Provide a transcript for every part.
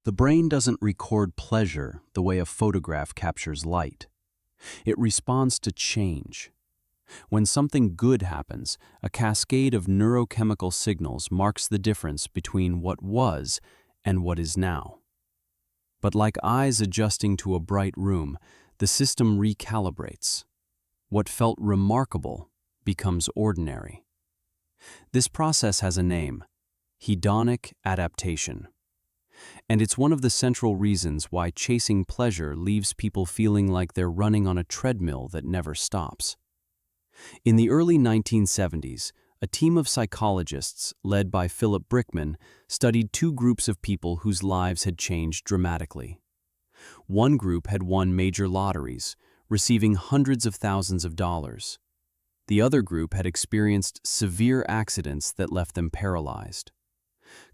The brain doesn't record pleasure the way a photograph captures light. It responds to change. When something good happens, a cascade of neurochemical signals marks the difference between what was and what is now. But like eyes adjusting to a bright room, the system recalibrates. What felt remarkable becomes ordinary. This process has a name: hedonic adaptation. And it's one of the central reasons why chasing pleasure leaves people feeling like they're running on a treadmill that never stops. In the early 1970s, a team of psychologists led by Philip Brickman studied two groups of people whose lives had changed dramatically. One group had won major lotteries, receiving hundreds of thousands of dollars. The other group had experienced severe accidents that left them paralyzed.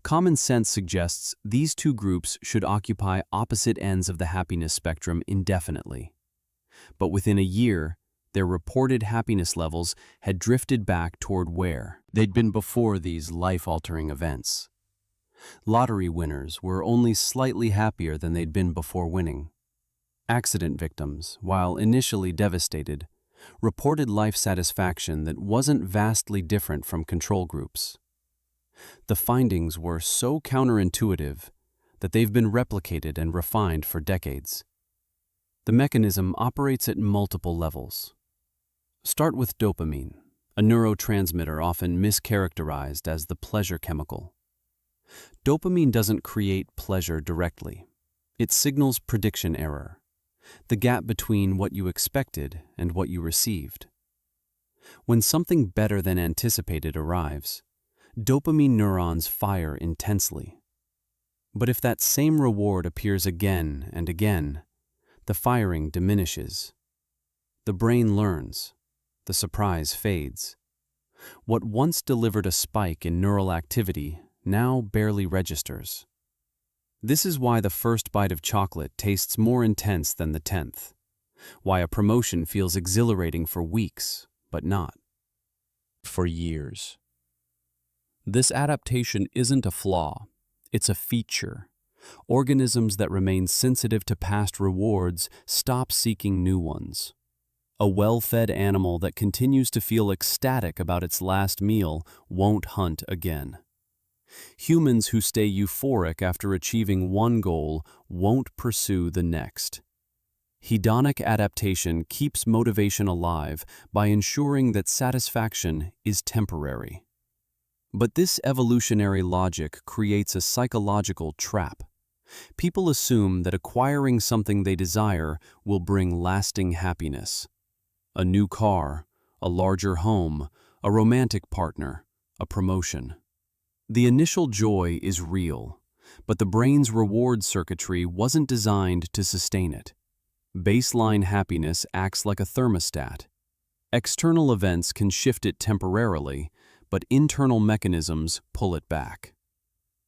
Common sense suggests these two groups should occupy opposite ends of the happiness spectrum indefinitely. But within a year, their reported happiness levels had drifted back toward where they'd been before these life-altering events. Lottery winners were only slightly happier than they'd been before winning. Accident victims, while initially devastated, reported life satisfaction that wasn't vastly different from control groups. The findings were so counterintuitive that they've been replicated and refined for decades. The mechanism operates at multiple levels. Start with dopamine, a neurotransmitter often mischaracterized as the pleasure chemical. Dopamine doesn't create pleasure directly. It signals prediction error, the gap between what you expected and what you received. When something better than anticipated arrives, dopamine neurons fire intensely. But if that same reward appears again and again, the firing diminishes. The brain learns. The surprise fades. What once delivered a spike in neural activity now barely registers. This is why the first bite of chocolate tastes more intense than the 10th, why a promotion feels exhilarating for weeks, but not for years. This adaptation isn't a flaw, it's a feature. Organisms that remain sensitive to past rewards stop seeking new ones. A well-fed animal that continues to feel ecstatic about its last meal won't hunt again. Humans who stay euphoric after achieving one goal won't pursue the next. Hedonic adaptation keeps motivation alive by ensuring that satisfaction is temporary. But this evolutionary logic creates a psychological trap. People assume that acquiring something they desire will bring lasting happiness. A new car, a larger home, a romantic partner, a promotion. The initial joy is real, but the brain's reward circuitry wasn't designed to sustain it. Baseline happiness acts like a thermostat. External events can shift it temporarily, but internal mechanisms pull it back.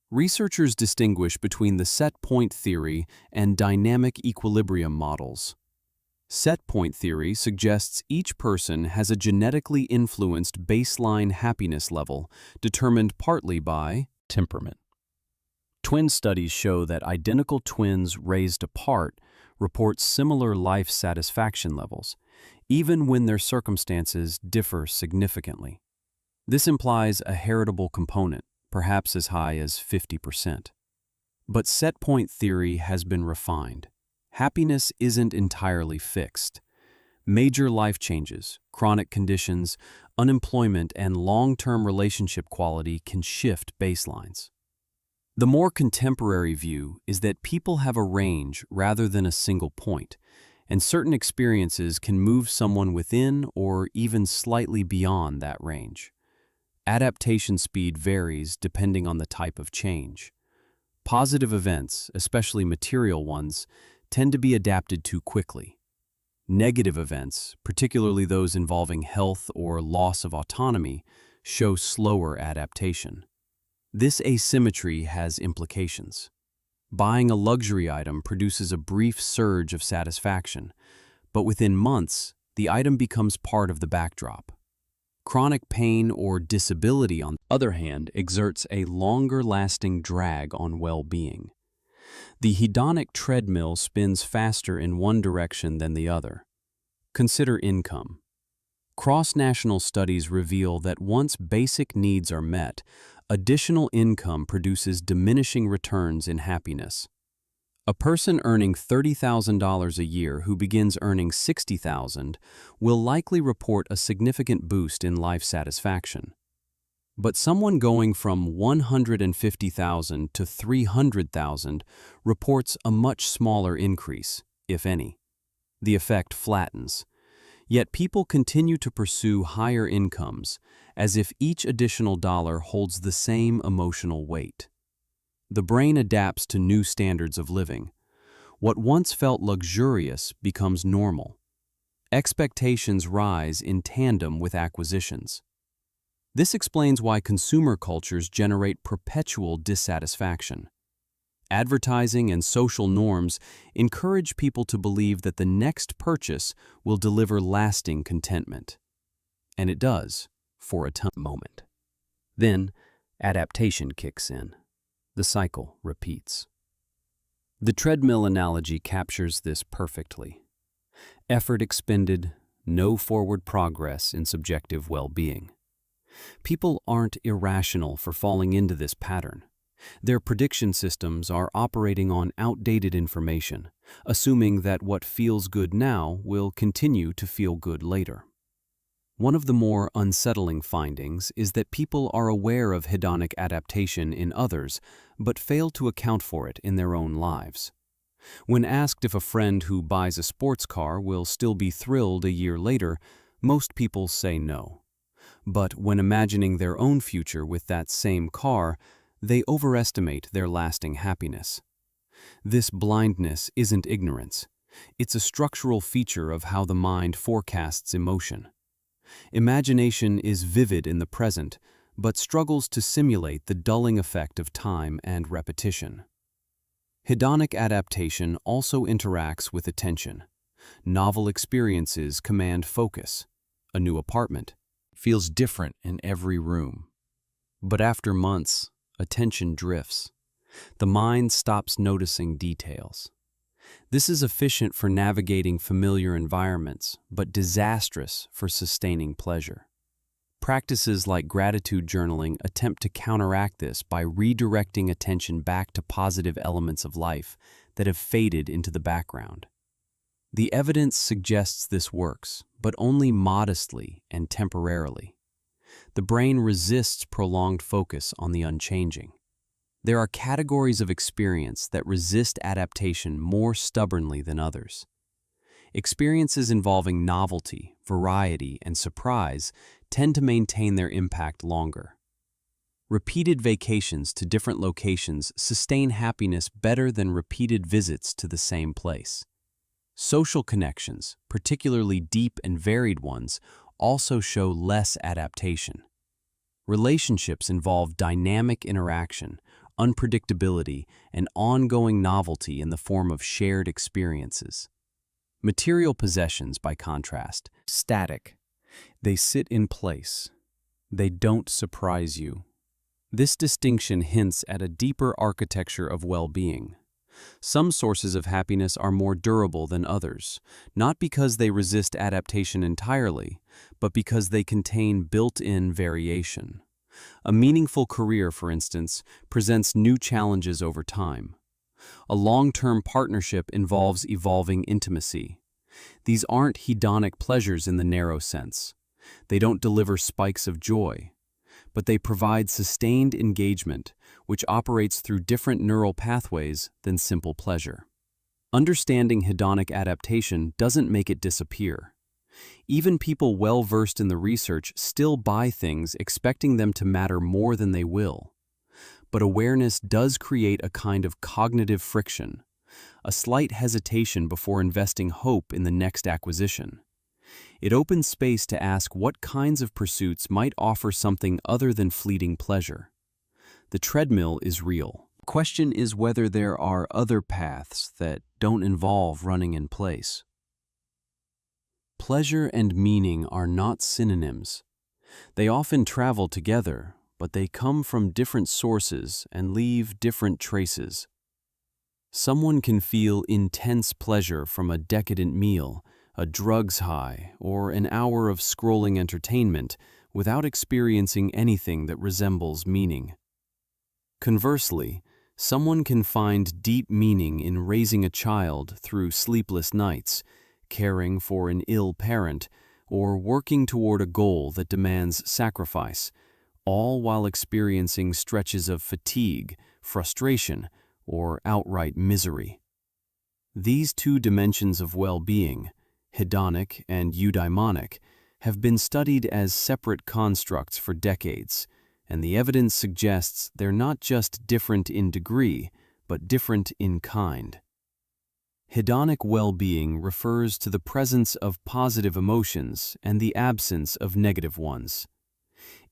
Researchers distinguish between the set point theory and dynamic equilibrium models. Set point theory suggests each person has a genetically influenced baseline happiness level determined partly by temperament. Twin studies show that identical twins raised apart report similar life satisfaction levels, even when their circumstances differ significantly. This implies a heritable component, perhaps as high as 50%. But set point theory has been refined. Happiness isn't entirely fixed. Major life changes, chronic conditions, unemployment, and long-term relationship quality can shift baselines. The more contemporary view is that people have a range rather than a single point, and certain experiences can move someone within or even slightly beyond that range. Adaptation speed varies depending on the type of change. Positive events, especially material ones, tend to be adapted to quickly. Negative events, particularly those involving health or loss of autonomy, show slower adaptation. This asymmetry has implications. Buying a luxury item produces a brief surge of satisfaction, but within months, the item becomes part of the backdrop. Chronic pain or disability, on the other hand, exerts a longer-lasting drag on well-being. The hedonic treadmill spins faster in one direction than the other. Consider income. Cross-national studies reveal that once basic needs are met, additional income produces diminishing returns in happiness. A person earning $30,000 a year who begins earning $60,000 will likely report a significant boost in life satisfaction. But someone going from $150,000 to $300,000 reports a much smaller increase, if any. The effect flattens. Yet people continue to pursue higher incomes, as if each additional dollar holds the same emotional weight. The brain adapts to new standards of living. What once felt luxurious becomes normal. Expectations rise in tandem with acquisitions. This explains why consumer cultures generate perpetual dissatisfaction. Advertising and social norms encourage people to believe that the next purchase will deliver lasting contentment. And it does, for a moment. Then, adaptation kicks in. The cycle repeats. The treadmill analogy captures this perfectly. Effort expended, no forward progress in subjective well-being. People aren't irrational for falling into this pattern. Their prediction systems are operating on outdated information, assuming that what feels good now will continue to feel good later. One of the more unsettling findings is that people are aware of hedonic adaptation in others, but fail to account for it in their own lives. When asked if a friend who buys a sports car will still be thrilled a year later, most people say no. But when imagining their own future with that same car, they overestimate their lasting happiness. This blindness isn't ignorance. It's a structural feature of how the mind forecasts emotion. Imagination is vivid in the present, but struggles to simulate the dulling effect of time and repetition. Hedonic adaptation also interacts with attention. Novel experiences command focus. A new apartment feels different in every room. But after months, attention drifts. The mind stops noticing details. This is efficient for navigating familiar environments, but disastrous for sustaining pleasure. Practices like gratitude journaling attempt to counteract this by redirecting attention back to positive elements of life that have faded into the background. The evidence suggests this works, but only modestly and temporarily. The brain resists prolonged focus on the unchanging. There are categories of experience that resist adaptation more stubbornly than others. Experiences involving novelty, variety, and surprise tend to maintain their impact longer. Repeated vacations to different locations sustain happiness better than repeated visits to the same place. Social connections, particularly deep and varied ones, also show less adaptation. Relationships involve dynamic interaction, unpredictability, and ongoing novelty in the form of shared experiences. Material possessions, by contrast, static. They sit in place. They don't surprise you. This distinction hints at a deeper architecture of well-being. Some sources of happiness are more durable than others, not because they resist adaptation entirely, but because they contain built-in variation. A meaningful career, for instance, presents new challenges over time. A long-term partnership involves evolving intimacy. These aren't hedonic pleasures in the narrow sense. They don't deliver spikes of joy, but they provide sustained engagement, which operates through different neural pathways than simple pleasure. Understanding hedonic adaptation doesn't make it disappear. Even people well-versed in the research still buy things expecting them to matter more than they will. But awareness does create a kind of cognitive friction, a slight hesitation before investing hope in the next acquisition. It opens space to ask what kinds of pursuits might offer something other than fleeting pleasure. The treadmill is real. The question is whether there are other paths that don't involve running in place. Pleasure and meaning are not synonyms. They often travel together, but they come from different sources and leave different traces. Someone can feel intense pleasure from a decadent meal, a drugs high, or an hour of scrolling entertainment without experiencing anything that resembles meaning. Conversely, someone can find deep meaning in raising a child through sleepless nights, caring for an ill parent, or working toward a goal that demands sacrifice, all while experiencing stretches of fatigue, frustration, or outright misery. These two dimensions of well-being, hedonic and eudaimonic, have been studied as separate constructs for decades, and the evidence suggests they're not just different in degree, but different in kind. Hedonic well-being refers to the presence of positive emotions and the absence of negative ones.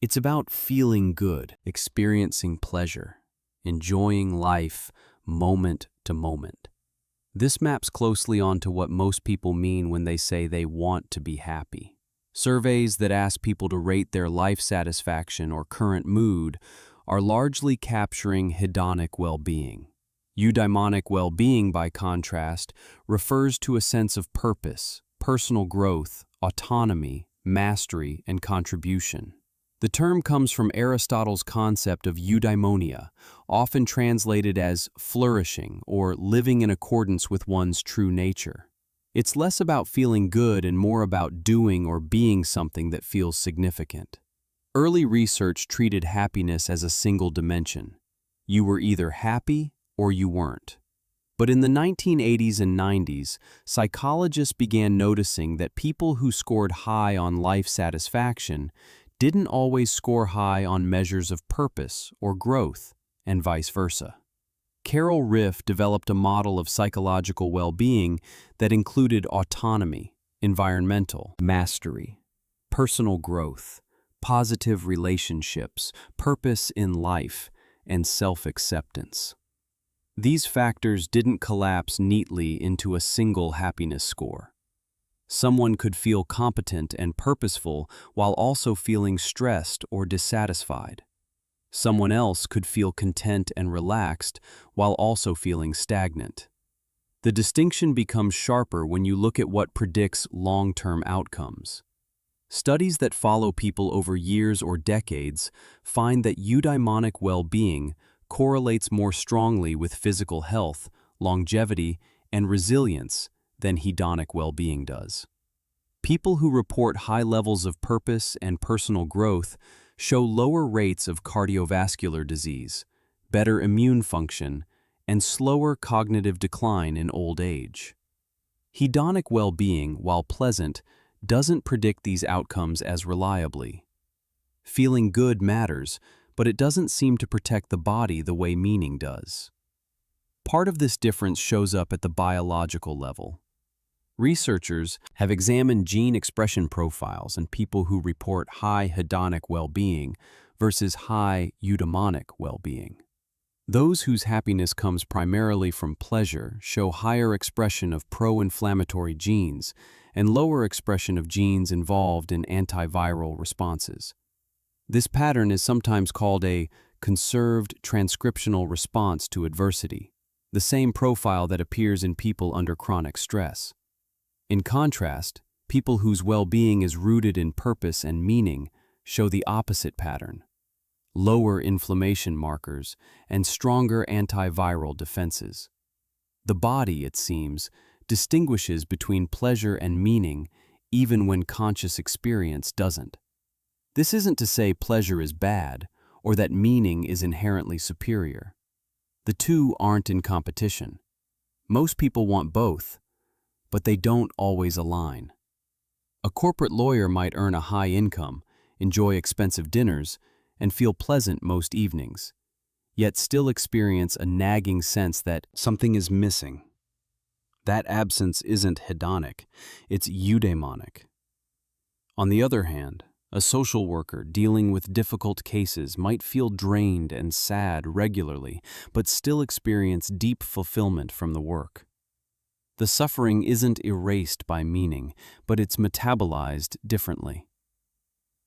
It's about feeling good, experiencing pleasure, enjoying life moment to moment. This maps closely onto what most people mean when they say they want to be happy. Surveys that ask people to rate their life satisfaction or current mood are largely capturing hedonic well-being. Eudaimonic well-being, by contrast, refers to a sense of purpose, personal growth, autonomy, mastery, and contribution. The term comes from Aristotle's concept of eudaimonia, often translated as flourishing or living in accordance with one's true nature. It's less about feeling good and more about doing or being something that feels significant. Early research treated happiness as a single dimension. You were either happy or you weren't. But in the 1980s and 90s, psychologists began noticing that people who scored high on life satisfaction didn't always score high on measures of purpose or growth, and vice versa. Carol Riff developed a model of psychological well-being that included autonomy, environmental mastery, personal growth, positive relationships, purpose in life, and self-acceptance. These factors didn't collapse neatly into a single happiness score. Someone could feel competent and purposeful while also feeling stressed or dissatisfied. Someone else could feel content and relaxed while also feeling stagnant. The distinction becomes sharper when you look at what predicts long-term outcomes. Studies that follow people over years or decades find that eudaimonic well-being correlates more strongly with physical health, longevity, and resilience than hedonic well-being does. People who report high levels of purpose and personal growth show lower rates of cardiovascular disease, better immune function, and slower cognitive decline in old age. Hedonic well-being, while pleasant, doesn't predict these outcomes as reliably. Feeling good matters, but it doesn't seem to protect the body the way meaning does. Part of this difference shows up at the biological level. Researchers have examined gene expression profiles in people who report high hedonic well-being versus high eudaimonic well-being. Those whose happiness comes primarily from pleasure show higher expression of pro-inflammatory genes and lower expression of genes involved in antiviral responses. This pattern is sometimes called a conserved transcriptional response to adversity, the same profile that appears in people under chronic stress. In contrast, people whose well-being is rooted in purpose and meaning show the opposite pattern: lower inflammation markers and stronger antiviral defenses. The body, it seems, distinguishes between pleasure and meaning even when conscious experience doesn't. This isn't to say pleasure is bad or that meaning is inherently superior. The two aren't in competition. Most people want both, but they don't always align. A corporate lawyer might earn a high income, enjoy expensive dinners, and feel pleasant most evenings, yet still experience a nagging sense that something is missing. That absence isn't hedonic, it's eudaimonic. On the other hand, a social worker dealing with difficult cases might feel drained and sad regularly, but still experience deep fulfillment from the work. The suffering isn't erased by meaning, but it's metabolized differently.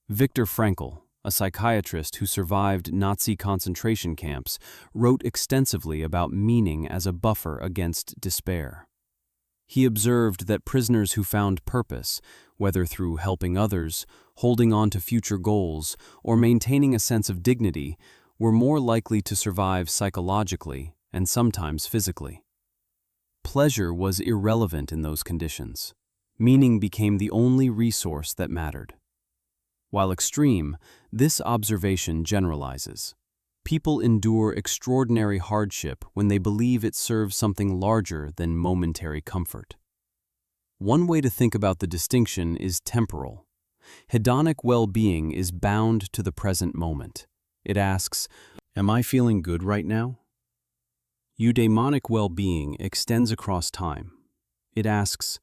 Viktor Frankl, a psychiatrist who survived Nazi concentration camps, wrote extensively about meaning as a buffer against despair. He observed that prisoners who found purpose, whether through helping others, holding on to future goals, or maintaining a sense of dignity, were more likely to survive psychologically and sometimes physically. Pleasure was irrelevant in those conditions. Meaning became the only resource that mattered. While extreme, this observation generalizes. People endure extraordinary hardship when they believe it serves something larger than momentary comfort. One way to think about the distinction is temporal. Hedonic well-being is bound to the present moment. It asks, "Am I feeling good right now?" Eudaimonic well-being extends across time. It asks,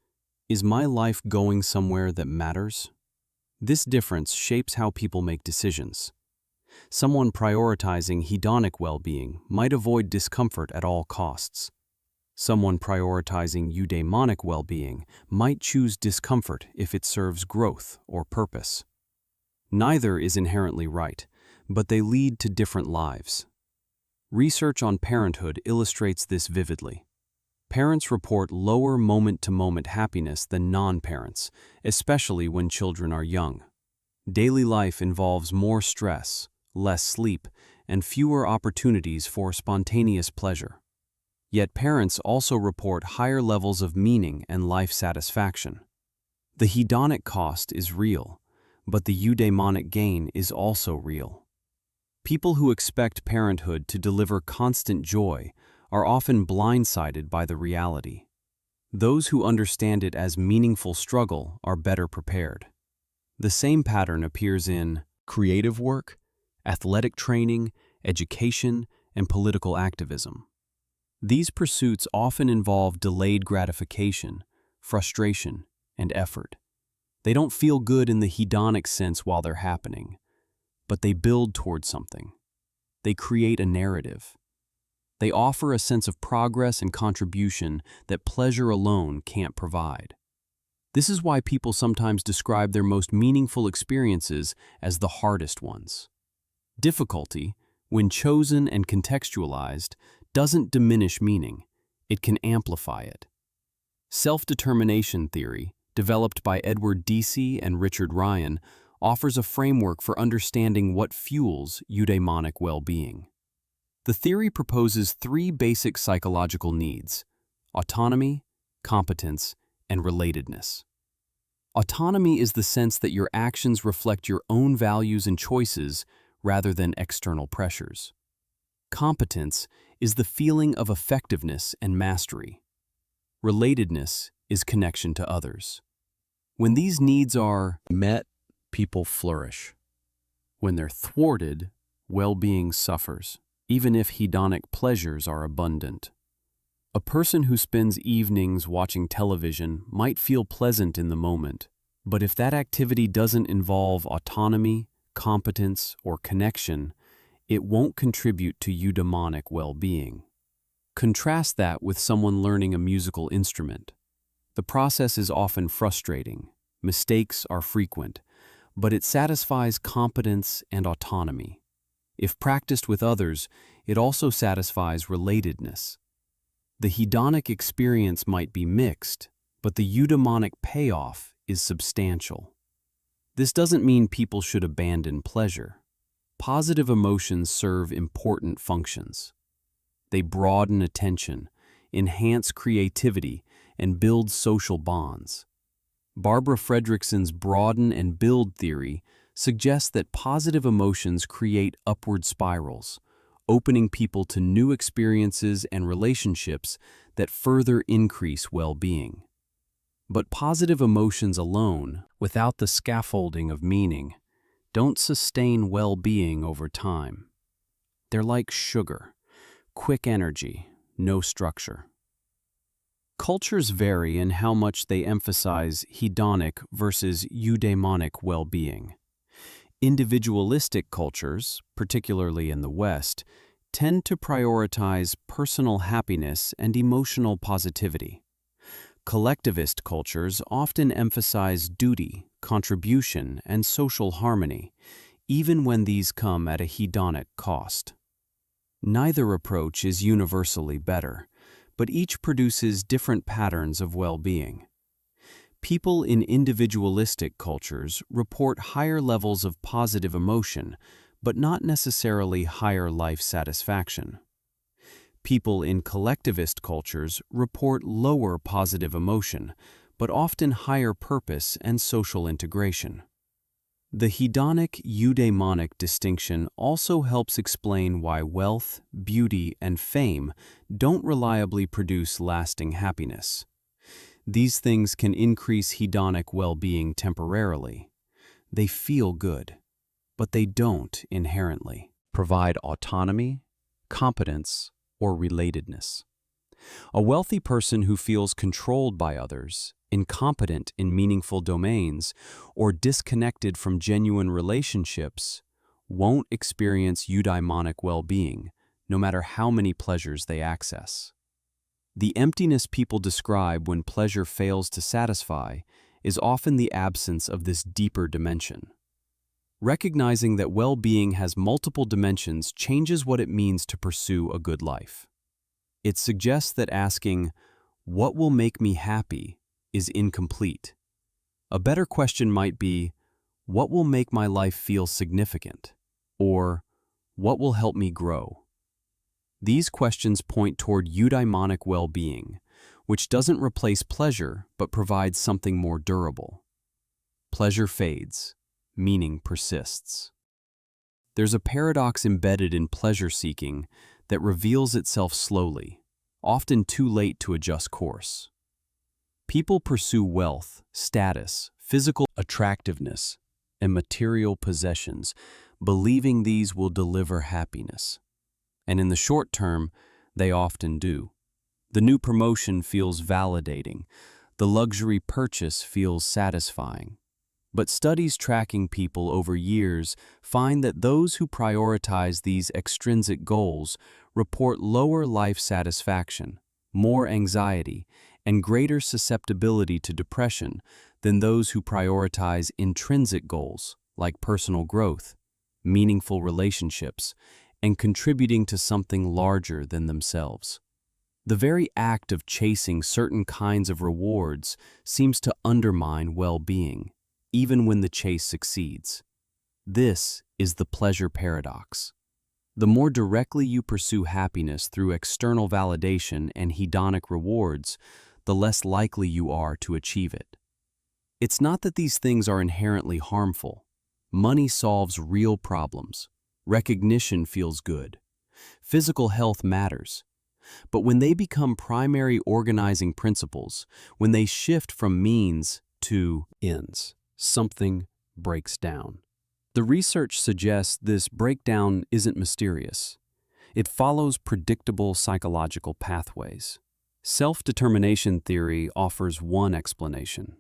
"Is my life going somewhere that matters?" This difference shapes how people make decisions. Someone prioritizing hedonic well-being might avoid discomfort at all costs. Someone prioritizing eudaimonic well-being might choose discomfort if it serves growth or purpose. Neither is inherently right, but they lead to different lives. Research on parenthood illustrates this vividly. Parents report lower moment-to-moment happiness than non-parents, especially when children are young. Daily life involves more stress, less sleep, and fewer opportunities for spontaneous pleasure. Yet parents also report higher levels of meaning and life satisfaction. The hedonic cost is real, but the eudaimonic gain is also real. People who expect parenthood to deliver constant joy are often blindsided by the reality. Those who understand it as meaningful struggle are better prepared. The same pattern appears in creative work, athletic training, education, and political activism. These pursuits often involve delayed gratification, frustration, and effort. They don't feel good in the hedonic sense while they're happening, but they build toward something. They create a narrative. They offer a sense of progress and contribution that pleasure alone can't provide. This is why people sometimes describe their most meaningful experiences as the hardest ones. Difficulty, when chosen and contextualized, doesn't diminish meaning, it can amplify it. Self-determination theory, developed by Edward Deci and Richard Ryan, offers a framework for understanding what fuels eudaimonic well-being. The theory proposes three basic psychological needs: autonomy, competence, and relatedness. Autonomy is the sense that your actions reflect your own values and choices rather than external pressures. Competence is the feeling of effectiveness and mastery. Relatedness is connection to others. When these needs are met, people flourish. When they're thwarted, well-being suffers, even if hedonic pleasures are abundant. A person who spends evenings watching television might feel pleasant in the moment, but if that activity doesn't involve autonomy, competence, or connection, it won't contribute to eudaimonic well-being. Contrast that with someone learning a musical instrument. The process is often frustrating, mistakes are frequent, but it satisfies competence and autonomy. If practiced with others, it also satisfies relatedness. The hedonic experience might be mixed, but the eudaimonic payoff is substantial. This doesn't mean people should abandon pleasure. Positive emotions serve important functions. They broaden attention, enhance creativity, and build social bonds. Barbara Fredrickson's broaden and build theory suggests that positive emotions create upward spirals, opening people to new experiences and relationships that further increase well-being. But positive emotions alone, without the scaffolding of meaning, don't sustain well-being over time. They're like sugar, quick energy, no structure. Cultures vary in how much they emphasize hedonic versus eudaimonic well-being. Individualistic cultures, particularly in the West, tend to prioritize personal happiness and emotional positivity. Collectivist cultures often emphasize duty, contribution, and social harmony, even when these come at a hedonic cost. Neither approach is universally better, but each produces different patterns of well-being. People in individualistic cultures report higher levels of positive emotion, but not necessarily higher life satisfaction. People in collectivist cultures report lower positive emotion, but often higher purpose and social integration. The hedonic-eudaimonic distinction also helps explain why wealth, beauty, and fame don't reliably produce lasting happiness. These things can increase hedonic well-being temporarily. They feel good, but they don't inherently provide autonomy, competence, or relatedness. A wealthy person who feels controlled by others, incompetent in meaningful domains, or disconnected from genuine relationships won't experience eudaimonic well-being, no matter how many pleasures they access. The emptiness people describe when pleasure fails to satisfy is often the absence of this deeper dimension. Recognizing that well-being has multiple dimensions changes what it means to pursue a good life. It suggests that asking, "What will make me happy?" is incomplete. A better question might be, "What will make my life feel significant?" Or, "What will help me grow?" These questions point toward eudaimonic well-being, which doesn't replace pleasure but provides something more durable. Pleasure fades, meaning persists. There's a paradox embedded in pleasure-seeking that reveals itself slowly, often too late to adjust course. People pursue wealth, status, physical attractiveness, and material possessions, believing these will deliver happiness. And in the short term, they often do. The new promotion feels validating. The luxury purchase feels satisfying. But studies tracking people over years find that those who prioritize these extrinsic goals report lower life satisfaction, more anxiety, and greater susceptibility to depression than those who prioritize intrinsic goals like personal growth, meaningful relationships, and contributing to something larger than themselves. The very act of chasing certain kinds of rewards seems to undermine well-being, even when the chase succeeds. This is the pleasure paradox. The more directly you pursue happiness through external validation and hedonic rewards, the less likely you are to achieve it. It's not that these things are inherently harmful. Money solves real problems. Recognition feels good. Physical health matters. But when they become primary organizing principles, when they shift from means to ends, something breaks down. The research suggests this breakdown isn't mysterious. It follows predictable psychological pathways. Self-determination theory offers one explanation.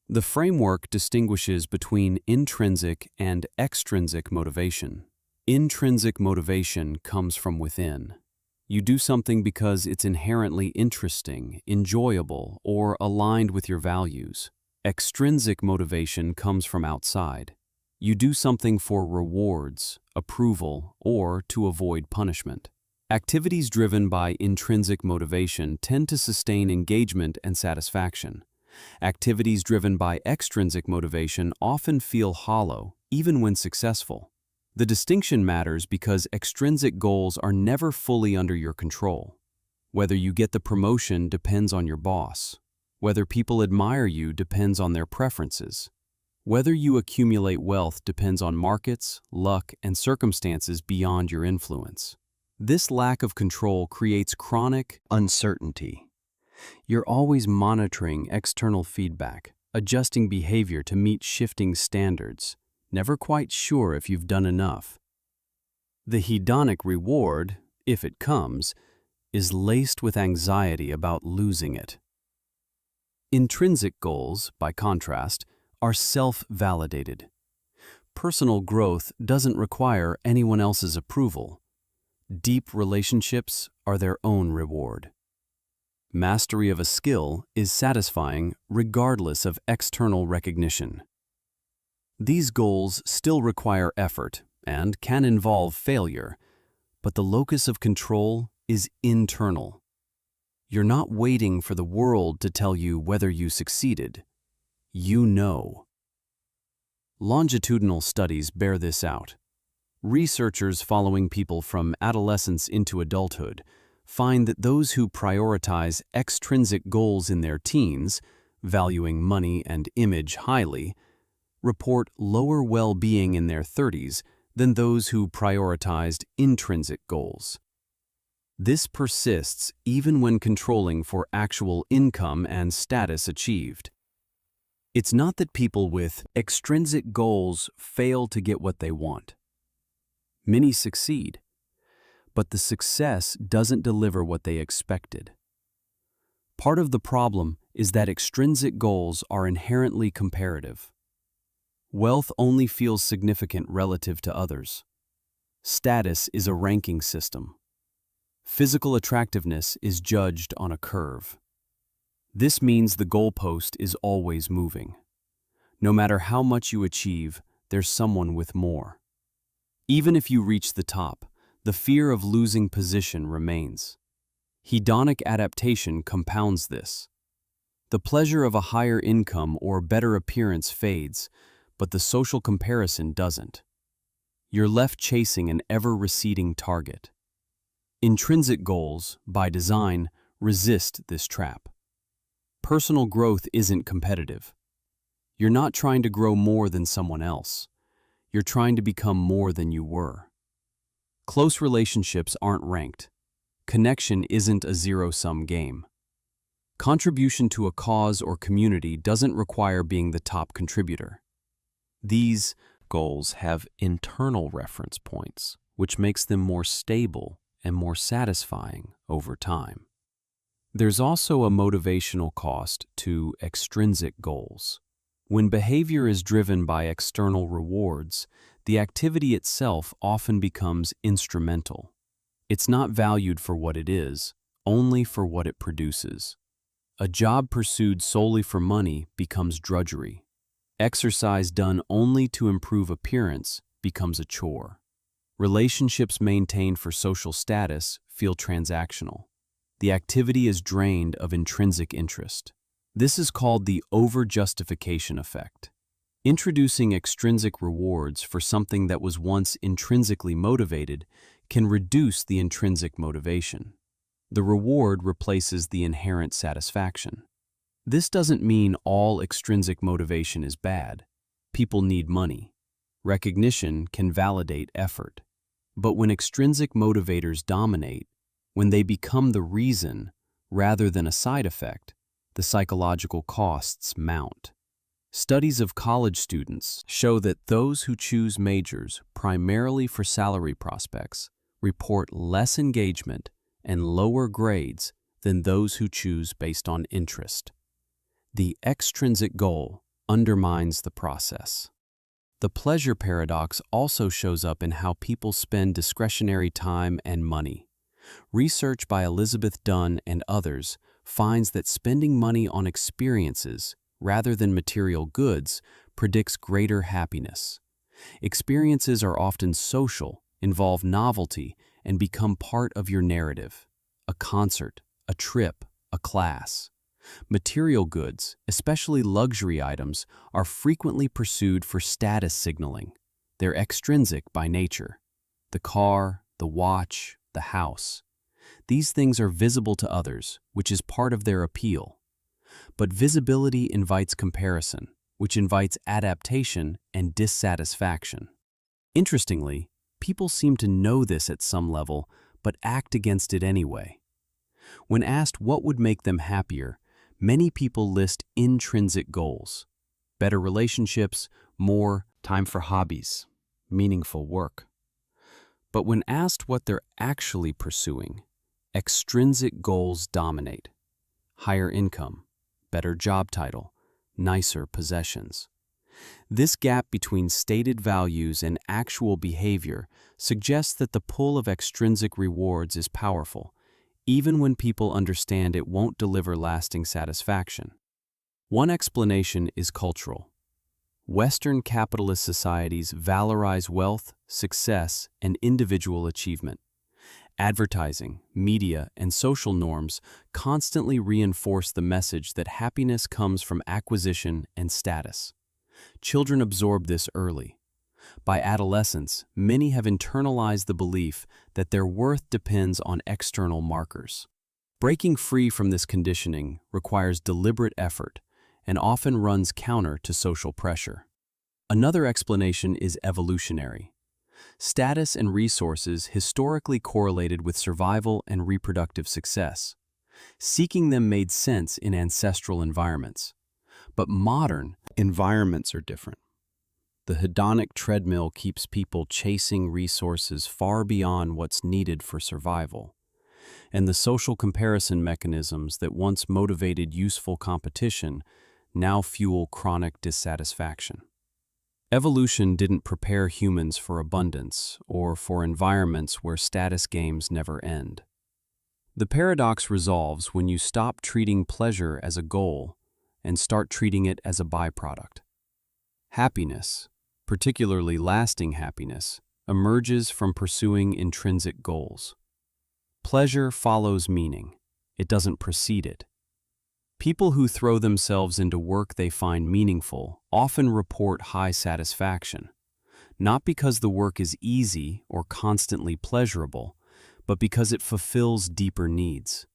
The framework distinguishes between intrinsic and extrinsic motivation. Intrinsic motivation comes from within. You do something because it's inherently interesting, enjoyable, or aligned with your values. Extrinsic motivation comes from outside. You do something for rewards, approval, or to avoid punishment. Activities driven by intrinsic motivation tend to sustain engagement and satisfaction. Activities driven by extrinsic motivation often feel hollow, even when successful. The distinction matters because extrinsic goals are never fully under your control. Whether you get the promotion depends on your boss. Whether people admire you depends on their preferences. Whether you accumulate wealth depends on markets, luck, and circumstances beyond your influence. This lack of control creates chronic uncertainty. You're always monitoring external feedback, adjusting behavior to meet shifting standards, never quite sure if you've done enough. The hedonic reward, if it comes, is laced with anxiety about losing it. Intrinsic goals, by contrast, are self-validated. Personal growth doesn't require anyone else's approval. Deep relationships are their own reward. Mastery of a skill is satisfying regardless of external recognition. These goals still require effort and can involve failure, but the locus of control is internal. You're not waiting for the world to tell you whether you succeeded. You know. Longitudinal studies bear this out. Researchers following people from adolescence into adulthood find that those who prioritize extrinsic goals in their teens, valuing money and image highly, report lower well-being in their 30s than those who prioritized intrinsic goals. This persists even when controlling for actual income and status achieved. It's not that people with extrinsic goals fail to get what they want. Many succeed, but the success doesn't deliver what they expected. Part of the problem is that extrinsic goals are inherently comparative. Wealth only feels significant relative to others. Status is a ranking system. Physical attractiveness is judged on a curve. This means the goalpost is always moving. No matter how much you achieve, there's someone with more. Even if you reach the top, the fear of losing position remains. Hedonic adaptation compounds this. The pleasure of a higher income or better appearance fades, but the social comparison doesn't. You're left chasing an ever-receding target. Intrinsic goals, by design, resist this trap. Personal growth isn't competitive. You're not trying to grow more than someone else. You're trying to become more than you were. Close relationships aren't ranked. Connection isn't a zero-sum game. Contribution to a cause or community doesn't require being the top contributor. These goals have internal reference points, which makes them more stable and more satisfying over time. There's also a motivational cost to extrinsic goals. When behavior is driven by external rewards, the activity itself often becomes instrumental. It's not valued for what it is, only for what it produces. A job pursued solely for money becomes drudgery. Exercise done only to improve appearance becomes a chore. Relationships maintained for social status feel transactional. The activity is drained of intrinsic interest. This is called the over-justification effect. Introducing extrinsic rewards for something that was once intrinsically motivated can reduce the intrinsic motivation. The reward replaces the inherent satisfaction. This doesn't mean all extrinsic motivation is bad. People need money. Recognition can validate effort. But when extrinsic motivators dominate, when they become the reason rather than a side effect, the psychological costs mount. Studies of college students show that those who choose majors primarily for salary prospects report less engagement and lower grades than those who choose based on interest. The extrinsic goal undermines the process. The pleasure paradox also shows up in how people spend discretionary time and money. Research by Elizabeth Dunn and others finds that spending money on experiences rather than material goods predicts greater happiness. Experiences are often social, involve novelty, and become part of your narrative. A concert, a trip, a class. Material goods, especially luxury items, are frequently pursued for status signaling. They're extrinsic by nature. The car, the watch, the house. These things are visible to others, which is part of their appeal. But visibility invites comparison, which invites adaptation and dissatisfaction. Interestingly, people seem to know this at some level, but act against it anyway. When asked what would make them happier, many people list intrinsic goals: better relationships, more time for hobbies, meaningful work. But when asked what they're actually pursuing, extrinsic goals dominate: higher income, better job title, nicer possessions. This gap between stated values and actual behavior suggests that the pull of extrinsic rewards is powerful, even when people understand it won't deliver lasting satisfaction. One explanation is cultural. Western capitalist societies valorize wealth, success, and individual achievement. Advertising, media, and social norms constantly reinforce the message that happiness comes from acquisition and status. Children absorb this early. By adolescence, many have internalized the belief that their worth depends on external markers. Breaking free from this conditioning requires deliberate effort and often runs counter to social pressure. Another explanation is evolutionary. Status and resources historically correlated with survival and reproductive success. Seeking them made sense in ancestral environments. But modern environments are different. The hedonic treadmill keeps people chasing resources far beyond what's needed for survival. And the social comparison mechanisms that once motivated useful competition now fuel chronic dissatisfaction. Evolution didn't prepare humans for abundance or for environments where status games never end. The paradox resolves when you stop treating pleasure as a goal and start treating it as a byproduct. Happiness, particularly lasting happiness, emerges from pursuing intrinsic goals. Pleasure follows meaning. It doesn't precede it. People who throw themselves into work they find meaningful often report high satisfaction, not because the work is easy or constantly pleasurable, but because it fulfills deeper needs.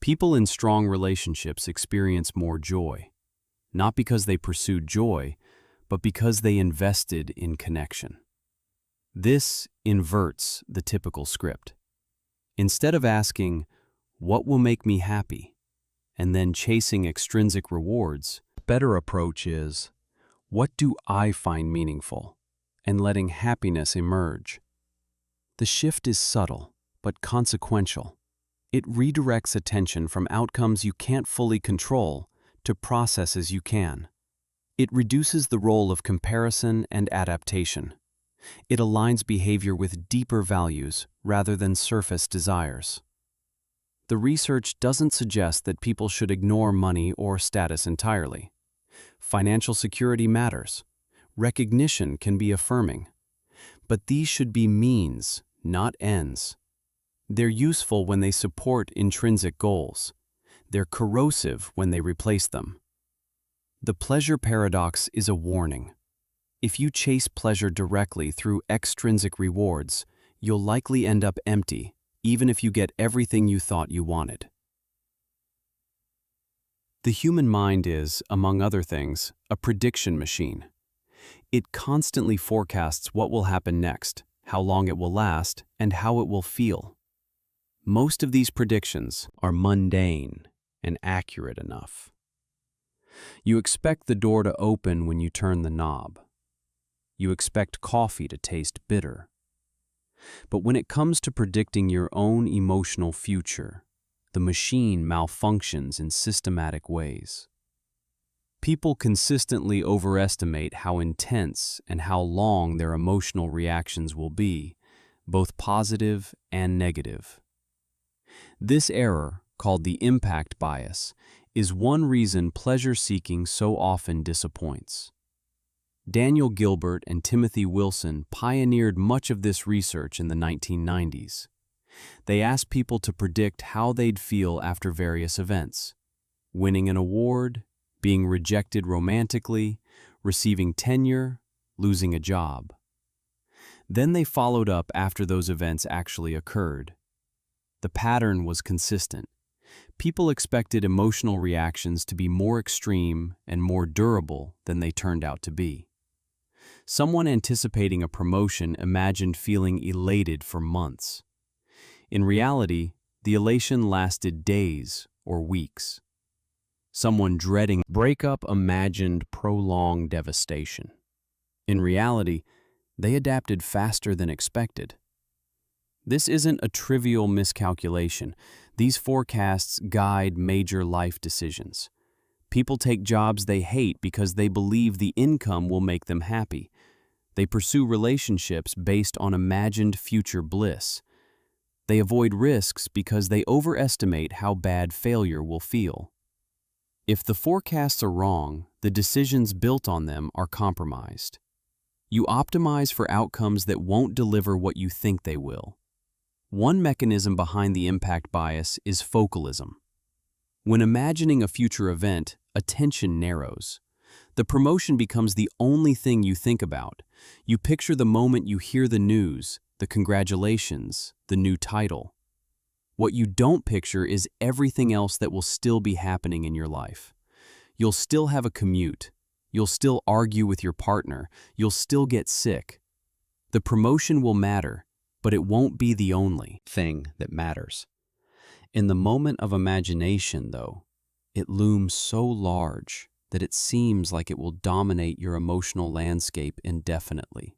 People in strong relationships experience more joy, not because they pursued joy, but because they invested in connection. This inverts the typical script. Instead of asking, "What will make me happy?" and then chasing extrinsic rewards, a better approach is, "What do I find meaningful?" and letting happiness emerge. The shift is subtle, but consequential. It redirects attention from outcomes you can't fully control to processes you can. It reduces the role of comparison and adaptation. It aligns behavior with deeper values rather than surface desires. The research doesn't suggest that people should ignore money or status entirely. Financial security matters. Recognition can be affirming. But these should be means, not ends. They're useful when they support intrinsic goals. They're corrosive when they replace them. The pleasure paradox is a warning. If you chase pleasure directly through extrinsic rewards, you'll likely end up empty, even if you get everything you thought you wanted. The human mind is, among other things, a prediction machine. It constantly forecasts what will happen next, how long it will last, and how it will feel. Most of these predictions are mundane and accurate enough. You expect the door to open when you turn the knob. You expect coffee to taste bitter. But when it comes to predicting your own emotional future, the machine malfunctions in systematic ways. People consistently overestimate how intense and how long their emotional reactions will be, both positive and negative. This error, called the impact bias, is one reason pleasure-seeking so often disappoints. Daniel Gilbert and Timothy Wilson pioneered much of this research in the 1990s. They asked people to predict how they'd feel after various events: winning an award, being rejected romantically, receiving tenure, losing a job. Then they followed up after those events actually occurred. The pattern was consistent. People expected emotional reactions to be more extreme and more durable than they turned out to be. Someone anticipating a promotion imagined feeling elated for months. In reality, the elation lasted days or weeks. Someone dreading breakup imagined prolonged devastation. In reality, they adapted faster than expected. This isn't a trivial miscalculation. These forecasts guide major life decisions. People take jobs they hate because they believe the income will make them happy. They pursue relationships based on imagined future bliss. They avoid risks because they overestimate how bad failure will feel. If the forecasts are wrong, the decisions built on them are compromised. You optimize for outcomes that won't deliver what you think they will. One mechanism behind the impact bias is focalism. When imagining a future event, attention narrows. The promotion becomes the only thing you think about. You picture the moment you hear the news, the congratulations, the new title. What you don't picture is everything else that will still be happening in your life. You'll still have a commute. You'll still argue with your partner. You'll still get sick. The promotion will matter, but it won't be the only thing that matters. In the moment of imagination, though, it looms so large that it seems like it will dominate your emotional landscape indefinitely.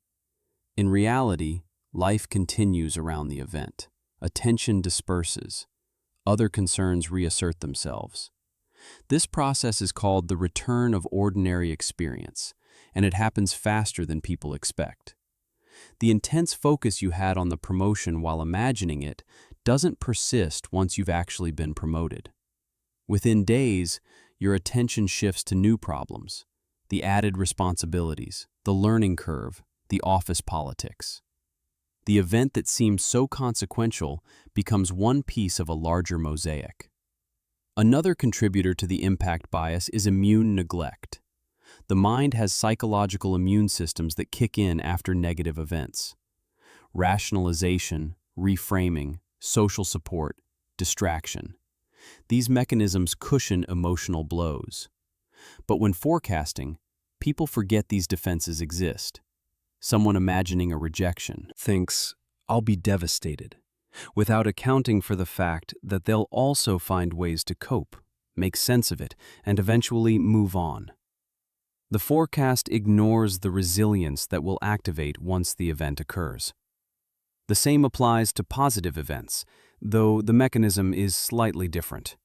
In reality, life continues around the event. Attention disperses. Other concerns reassert themselves. This process is called the return of ordinary experience, and it happens faster than people expect. The intense focus you had on the promotion while imagining it doesn't persist once you've actually been promoted. Within days, your attention shifts to new problems, the added responsibilities, the learning curve, the office politics. The event that seems so consequential becomes one piece of a larger mosaic. Another contributor to the impact bias is immune neglect. The mind has psychological immune systems that kick in after negative events. Rationalization, reframing, social support, distraction. These mechanisms cushion emotional blows. But when forecasting, people forget these defenses exist. Someone imagining a rejection thinks, "I'll be devastated," without accounting for the fact that they'll also find ways to cope, make sense of it, and eventually move on. The forecast ignores the resilience that will activate once the event occurs. The same applies to positive events, though the mechanism is slightly different.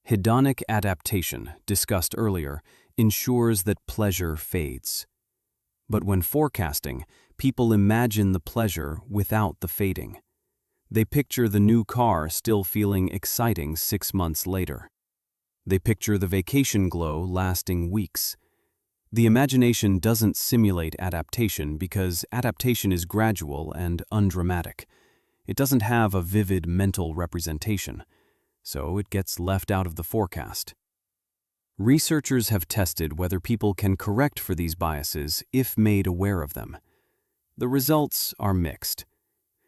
Hedonic adaptation, discussed earlier, ensures that pleasure fades. But when forecasting, people imagine the pleasure without the fading. They picture the new car still feeling exciting 6 months later. They picture the vacation glow lasting weeks. The imagination doesn't simulate adaptation because adaptation is gradual and undramatic. It doesn't have a vivid mental representation, so it gets left out of the forecast. Researchers have tested whether people can correct for these biases if made aware of them. The results are mixed.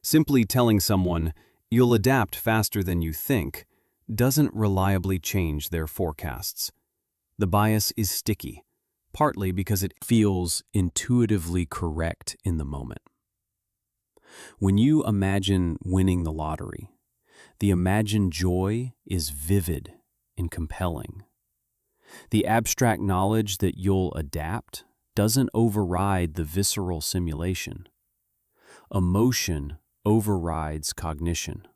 Simply telling someone, "You'll adapt faster than you think," doesn't reliably change their forecasts. The bias is sticky, partly because it feels intuitively correct in the moment. When you imagine winning the lottery, the imagined joy is vivid and compelling. The abstract knowledge that you'll adapt doesn't override the visceral simulation. Emotion overrides cognition.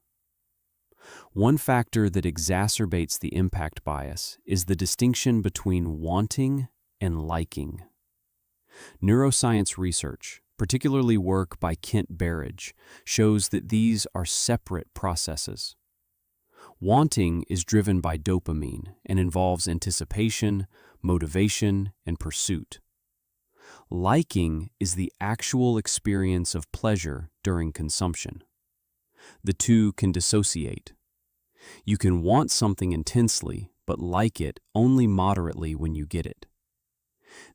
One factor that exacerbates the impact bias is the distinction between wanting and liking. Neuroscience research, particularly work by Kent Berridge, shows that these are separate processes. Wanting is driven by dopamine and involves anticipation, motivation, and pursuit. Liking is the actual experience of pleasure during consumption. The two can dissociate. You can want something intensely, but like it only moderately when you get it.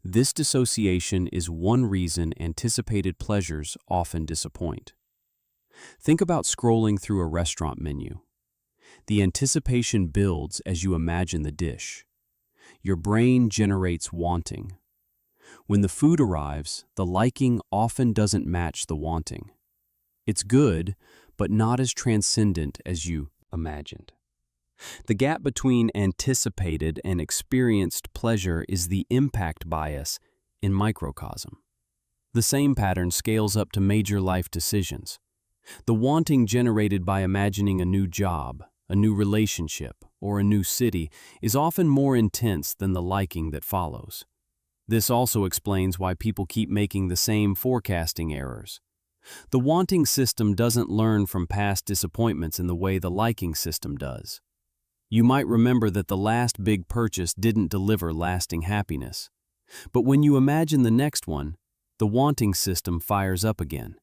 This dissociation is one reason anticipated pleasures often disappoint. Think about scrolling through a restaurant menu. The anticipation builds as you imagine the dish. Your brain generates wanting. When the food arrives, the liking often doesn't match the wanting. It's good, but not as transcendent as you imagined. The gap between anticipated and experienced pleasure is the impact bias in microcosm. The same pattern scales up to major life decisions. The wanting generated by imagining a new job, a new relationship, or a new city is often more intense than the liking that follows. This also explains why people keep making the same forecasting errors. The wanting system doesn't learn from past disappointments in the way the liking system does. You might remember that the last big purchase didn't deliver lasting happiness. But when you imagine the next one, the wanting system fires up again.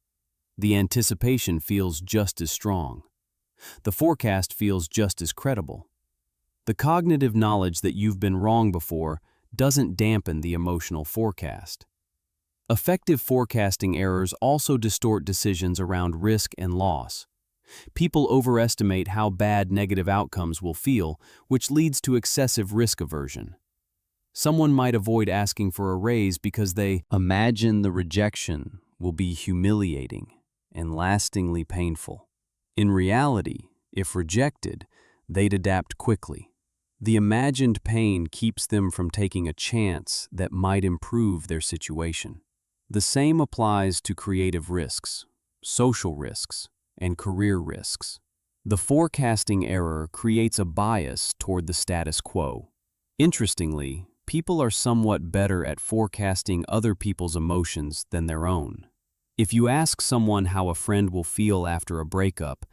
The anticipation feels just as strong. The forecast feels just as credible. The cognitive knowledge that you've been wrong before doesn't dampen the emotional forecast. Effective forecasting errors also distort decisions around risk and loss. People overestimate how bad negative outcomes will feel, which leads to excessive risk aversion. Someone might avoid asking for a raise because they imagine the rejection will be humiliating and lastingly painful. In reality, if rejected, they'd adapt quickly. The imagined pain keeps them from taking a chance that might improve their situation. The same applies to creative risks, social risks, and career risks. The forecasting error creates a bias toward the status quo. Interestingly, people are somewhat better at forecasting other people's emotions than their own. If you ask someone how a friend will feel after a breakup,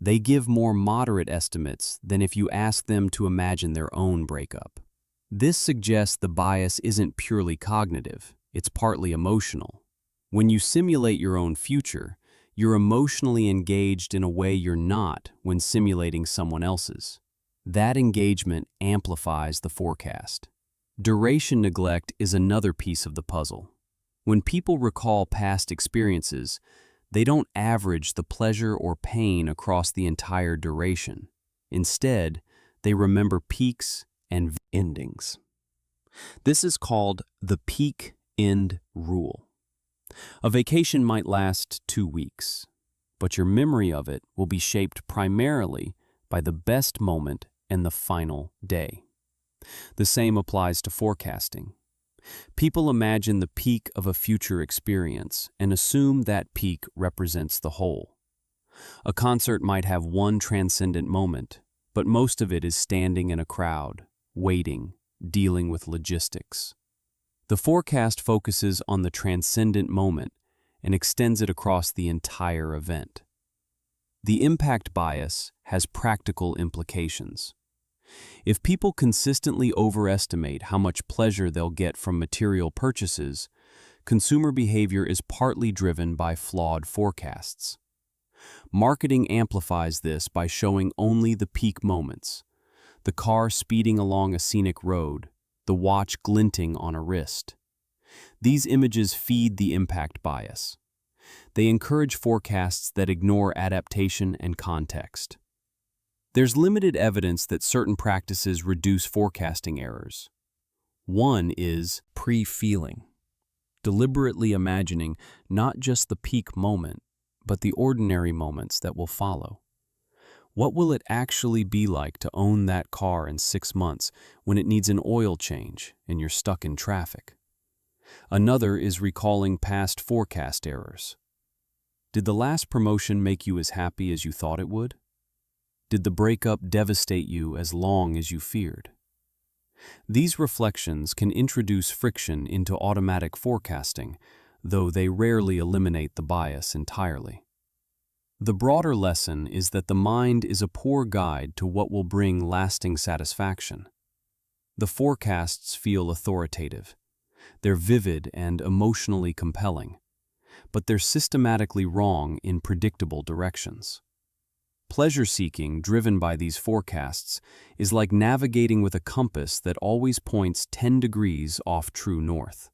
they give more moderate estimates than if you ask them to imagine their own breakup. This suggests the bias isn't purely cognitive, it's partly emotional. When you simulate your own future, you're emotionally engaged in a way you're not when simulating someone else's. That engagement amplifies the forecast. Duration neglect is another piece of the puzzle. When people recall past experiences, they don't average the pleasure or pain across the entire duration. Instead, they remember peaks and endings. This is called the peak-end rule. A vacation might last 2 weeks, but your memory of it will be shaped primarily by the best moment and the final day. The same applies to forecasting. People imagine the peak of a future experience and assume that peak represents the whole. A concert might have one transcendent moment, but most of it is standing in a crowd, waiting, dealing with logistics. The forecast focuses on the transcendent moment and extends it across the entire event. The impact bias has practical implications. If people consistently overestimate how much pleasure they'll get from material purchases, consumer behavior is partly driven by flawed forecasts. Marketing amplifies this by showing only the peak moments: the car speeding along a scenic road, the watch glinting on a wrist. These images feed the impact bias. They encourage forecasts that ignore adaptation and context. There's limited evidence that certain practices reduce forecasting errors. One is pre-feeling, deliberately imagining not just the peak moment, but the ordinary moments that will follow. What will it actually be like to own that car in 6 months when it needs an oil change and you're stuck in traffic? Another is recalling past forecast errors. Did the last promotion make you as happy as you thought it would? Did the breakup devastate you as long as you feared? These reflections can introduce friction into automatic forecasting, though they rarely eliminate the bias entirely. The broader lesson is that the mind is a poor guide to what will bring lasting satisfaction. The forecasts feel authoritative. They're vivid and emotionally compelling, but they're systematically wrong in predictable directions. Pleasure-seeking driven by these forecasts is like navigating with a compass that always points 10 degrees off true north.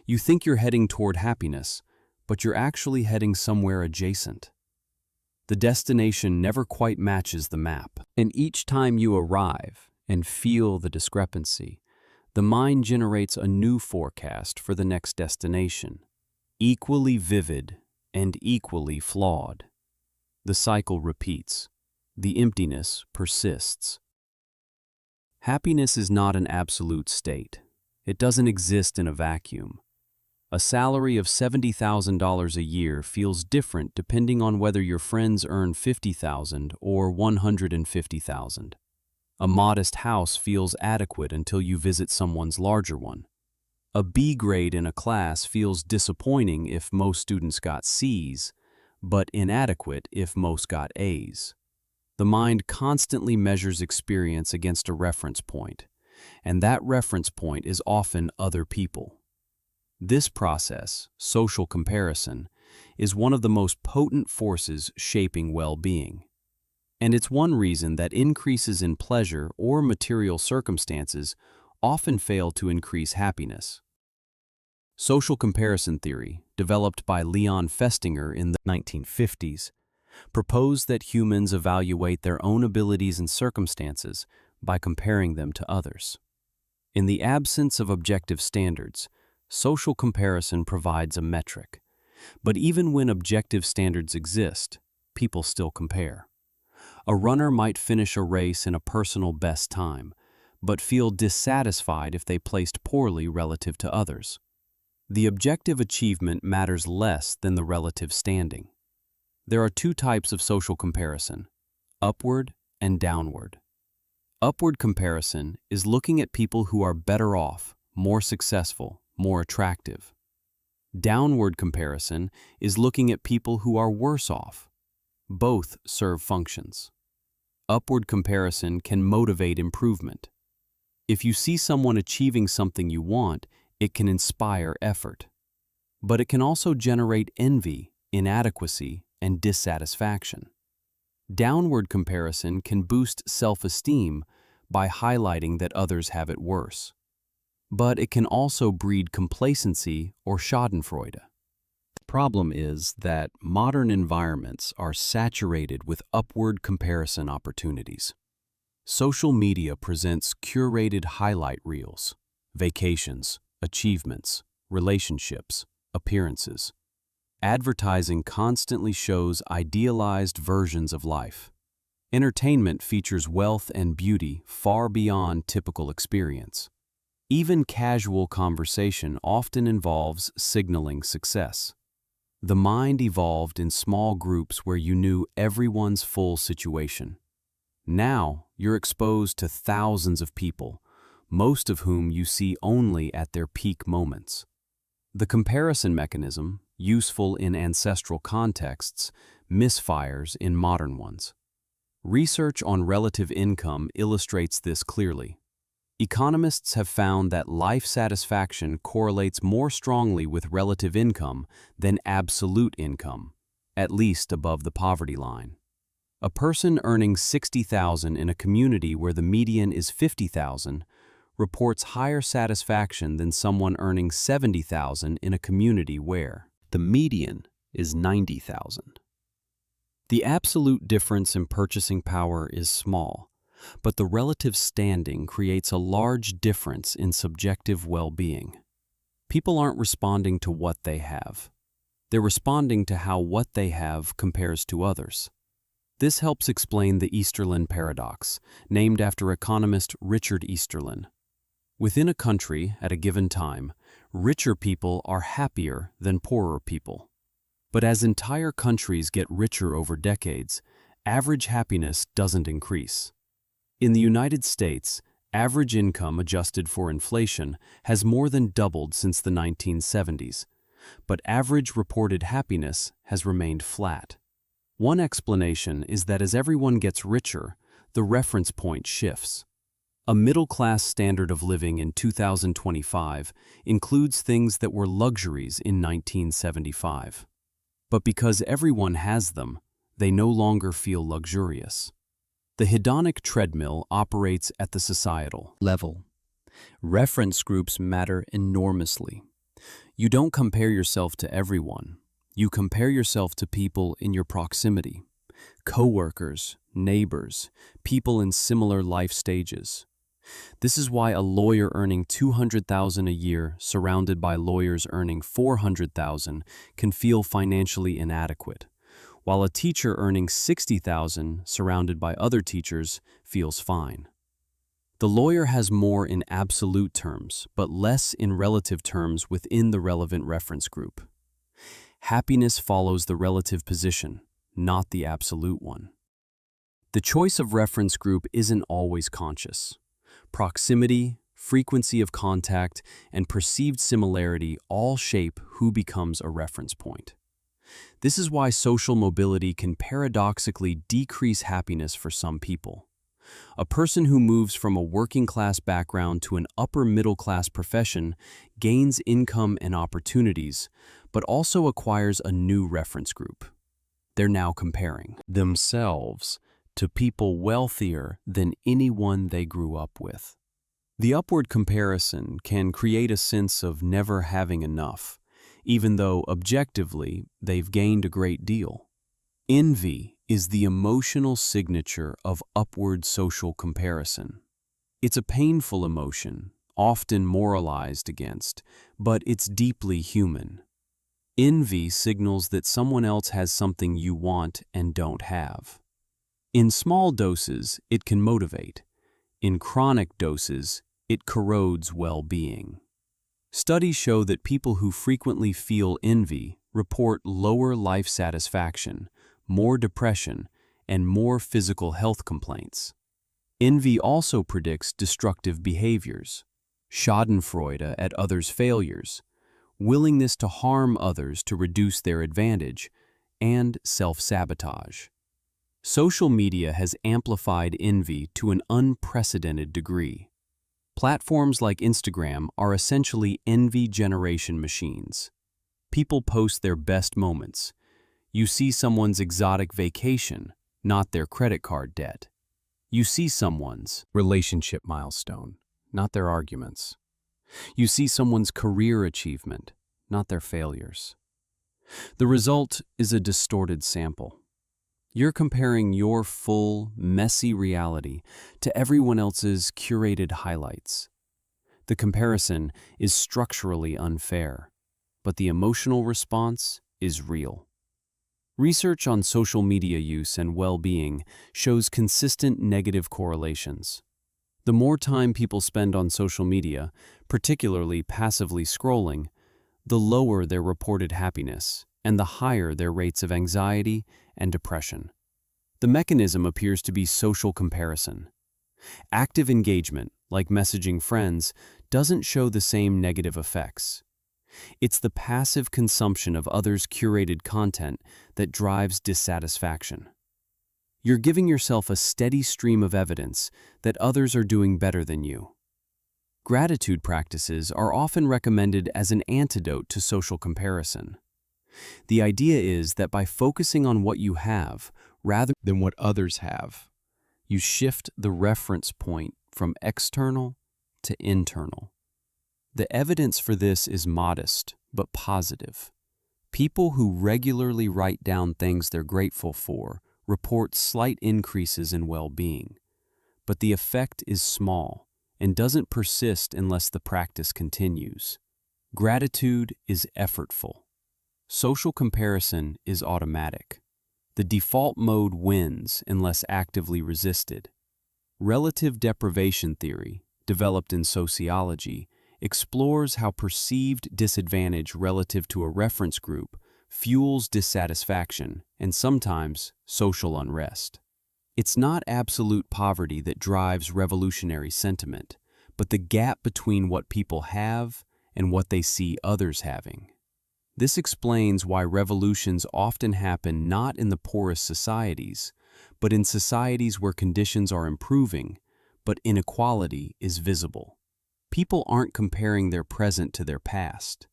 You think you're heading toward happiness, but you're actually heading somewhere adjacent. The destination never quite matches the map, and each time you arrive and feel the discrepancy, the mind generates a new forecast for the next destination, equally vivid and equally flawed. The cycle repeats. The emptiness persists. Happiness is not an absolute state. It doesn't exist in a vacuum. A salary of $70,000 a year feels different depending on whether your friends earn $50,000 or $150,000. A modest house feels adequate until you visit someone's larger one. A B grade in a class feels disappointing if most students got C's, but inadequate if most got A's. The mind constantly measures experience against a reference point, and that reference point is often other people. This process, social comparison, is one of the most potent forces shaping well-being. And it's one reason that increases in pleasure or material circumstances often fail to increase happiness. Social comparison theory, developed by Leon Festinger in the 1950s, proposed that humans evaluate their own abilities and circumstances by comparing them to others. In the absence of objective standards, social comparison provides a metric. But even when objective standards exist, people still compare. A runner might finish a race in a personal best time, but feel dissatisfied if they placed poorly relative to others. The objective achievement matters less than the relative standing. There are two types of social comparison: upward and downward. Upward comparison is looking at people who are better off, more successful, more attractive. Downward comparison is looking at people who are worse off. Both serve functions. Upward comparison can motivate improvement. If you see someone achieving something you want, it can inspire effort. But it can also generate envy, inadequacy, and dissatisfaction. Downward comparison can boost self-esteem by highlighting that others have it worse. But it can also breed complacency or schadenfreude. The problem is that modern environments are saturated with upward comparison opportunities. Social media presents curated highlight reels, vacations, achievements, relationships, appearances. Advertising constantly shows idealized versions of life. Entertainment features wealth and beauty far beyond typical experience. Even casual conversation often involves signaling success. The mind evolved in small groups where you knew everyone's full situation. Now, you're exposed to thousands of people, most of whom you see only at their peak moments. The comparison mechanism, useful in ancestral contexts, misfires in modern ones. Research on relative income illustrates this clearly. Economists have found that life satisfaction correlates more strongly with relative income than absolute income, at least above the poverty line. A person earning $60,000 in a community where the median is $50,000 reports higher satisfaction than someone earning $70,000 in a community where the median is $90,000. The absolute difference in purchasing power is small, but the relative standing creates a large difference in subjective well-being. People aren't responding to what they have. They're responding to how what they have compares to others. This helps explain the Easterlin paradox, named after economist Richard Easterlin. Within a country, at a given time, richer people are happier than poorer people. But as entire countries get richer over decades, average happiness doesn't increase. In the United States, average income adjusted for inflation has more than doubled since the 1970s, but average reported happiness has remained flat. One explanation is that as everyone gets richer, the reference point shifts. A middle-class standard of living in 2025 includes things that were luxuries in 1975. But because everyone has them, they no longer feel luxurious. The hedonic treadmill operates at the societal level. Reference groups matter enormously. You don't compare yourself to everyone. You compare yourself to people in your proximity, coworkers, neighbors, people in similar life stages. This is why a lawyer earning $200,000 a year surrounded by lawyers earning $400,000 can feel financially inadequate, while a teacher earning $60,000 surrounded by other teachers feels fine. The lawyer has more in absolute terms, but less in relative terms within the relevant reference group. Happiness follows the relative position, not the absolute one. The choice of reference group isn't always conscious. Proximity, frequency of contact, and perceived similarity all shape who becomes a reference point. This is why social mobility can paradoxically decrease happiness for some people. A person who moves from a working-class background to an upper-middle-class profession gains income and opportunities, but also acquires a new reference group. They're now comparing themselves to people wealthier than anyone they grew up with. The upward comparison can create a sense of never having enough, even though objectively they've gained a great deal. Envy is the emotional signature of upward social comparison. It's a painful emotion, often moralized against, but it's deeply human. Envy signals that someone else has something you want and don't have. In small doses, it can motivate. In chronic doses, it corrodes well-being. Studies show that people who frequently feel envy report lower life satisfaction, more depression, and more physical health complaints. Envy also predicts destructive behaviors, schadenfreude at others' failures, willingness to harm others to reduce their advantage, and self-sabotage. Social media has amplified envy to an unprecedented degree. Platforms like Instagram are essentially envy generation machines. People post their best moments. You see someone's exotic vacation, not their credit card debt. You see someone's relationship milestone, not their arguments. You see someone's career achievement, not their failures. The result is a distorted sample. You're comparing your full, messy reality to everyone else's curated highlights. The comparison is structurally unfair, but the emotional response is real. Research on social media use and well-being shows consistent negative correlations. The more time people spend on social media, particularly passively scrolling, the lower their reported happiness and the higher their rates of anxiety and depression. The mechanism appears to be social comparison. Active engagement, like messaging friends, doesn't show the same negative effects. It's the passive consumption of others' curated content that drives dissatisfaction. You're giving yourself a steady stream of evidence that others are doing better than you. Gratitude practices are often recommended as an antidote to social comparison. The idea is that by focusing on what you have rather than what others have, you shift the reference point from external to internal. The evidence for this is modest but positive. People who regularly write down things they're grateful for report slight increases in well-being, but the effect is small and doesn't persist unless the practice continues. Gratitude is effortful. Social comparison is automatic. The default mode wins unless actively resisted. Relative deprivation theory, developed in sociology, explores how perceived disadvantage relative to a reference group fuels dissatisfaction and sometimes social unrest. It's not absolute poverty that drives revolutionary sentiment, but the gap between what people have and what they see others having. This explains why revolutions often happen not in the poorest societies, but in societies where conditions are improving, but inequality is visible. People aren't comparing their present to their past.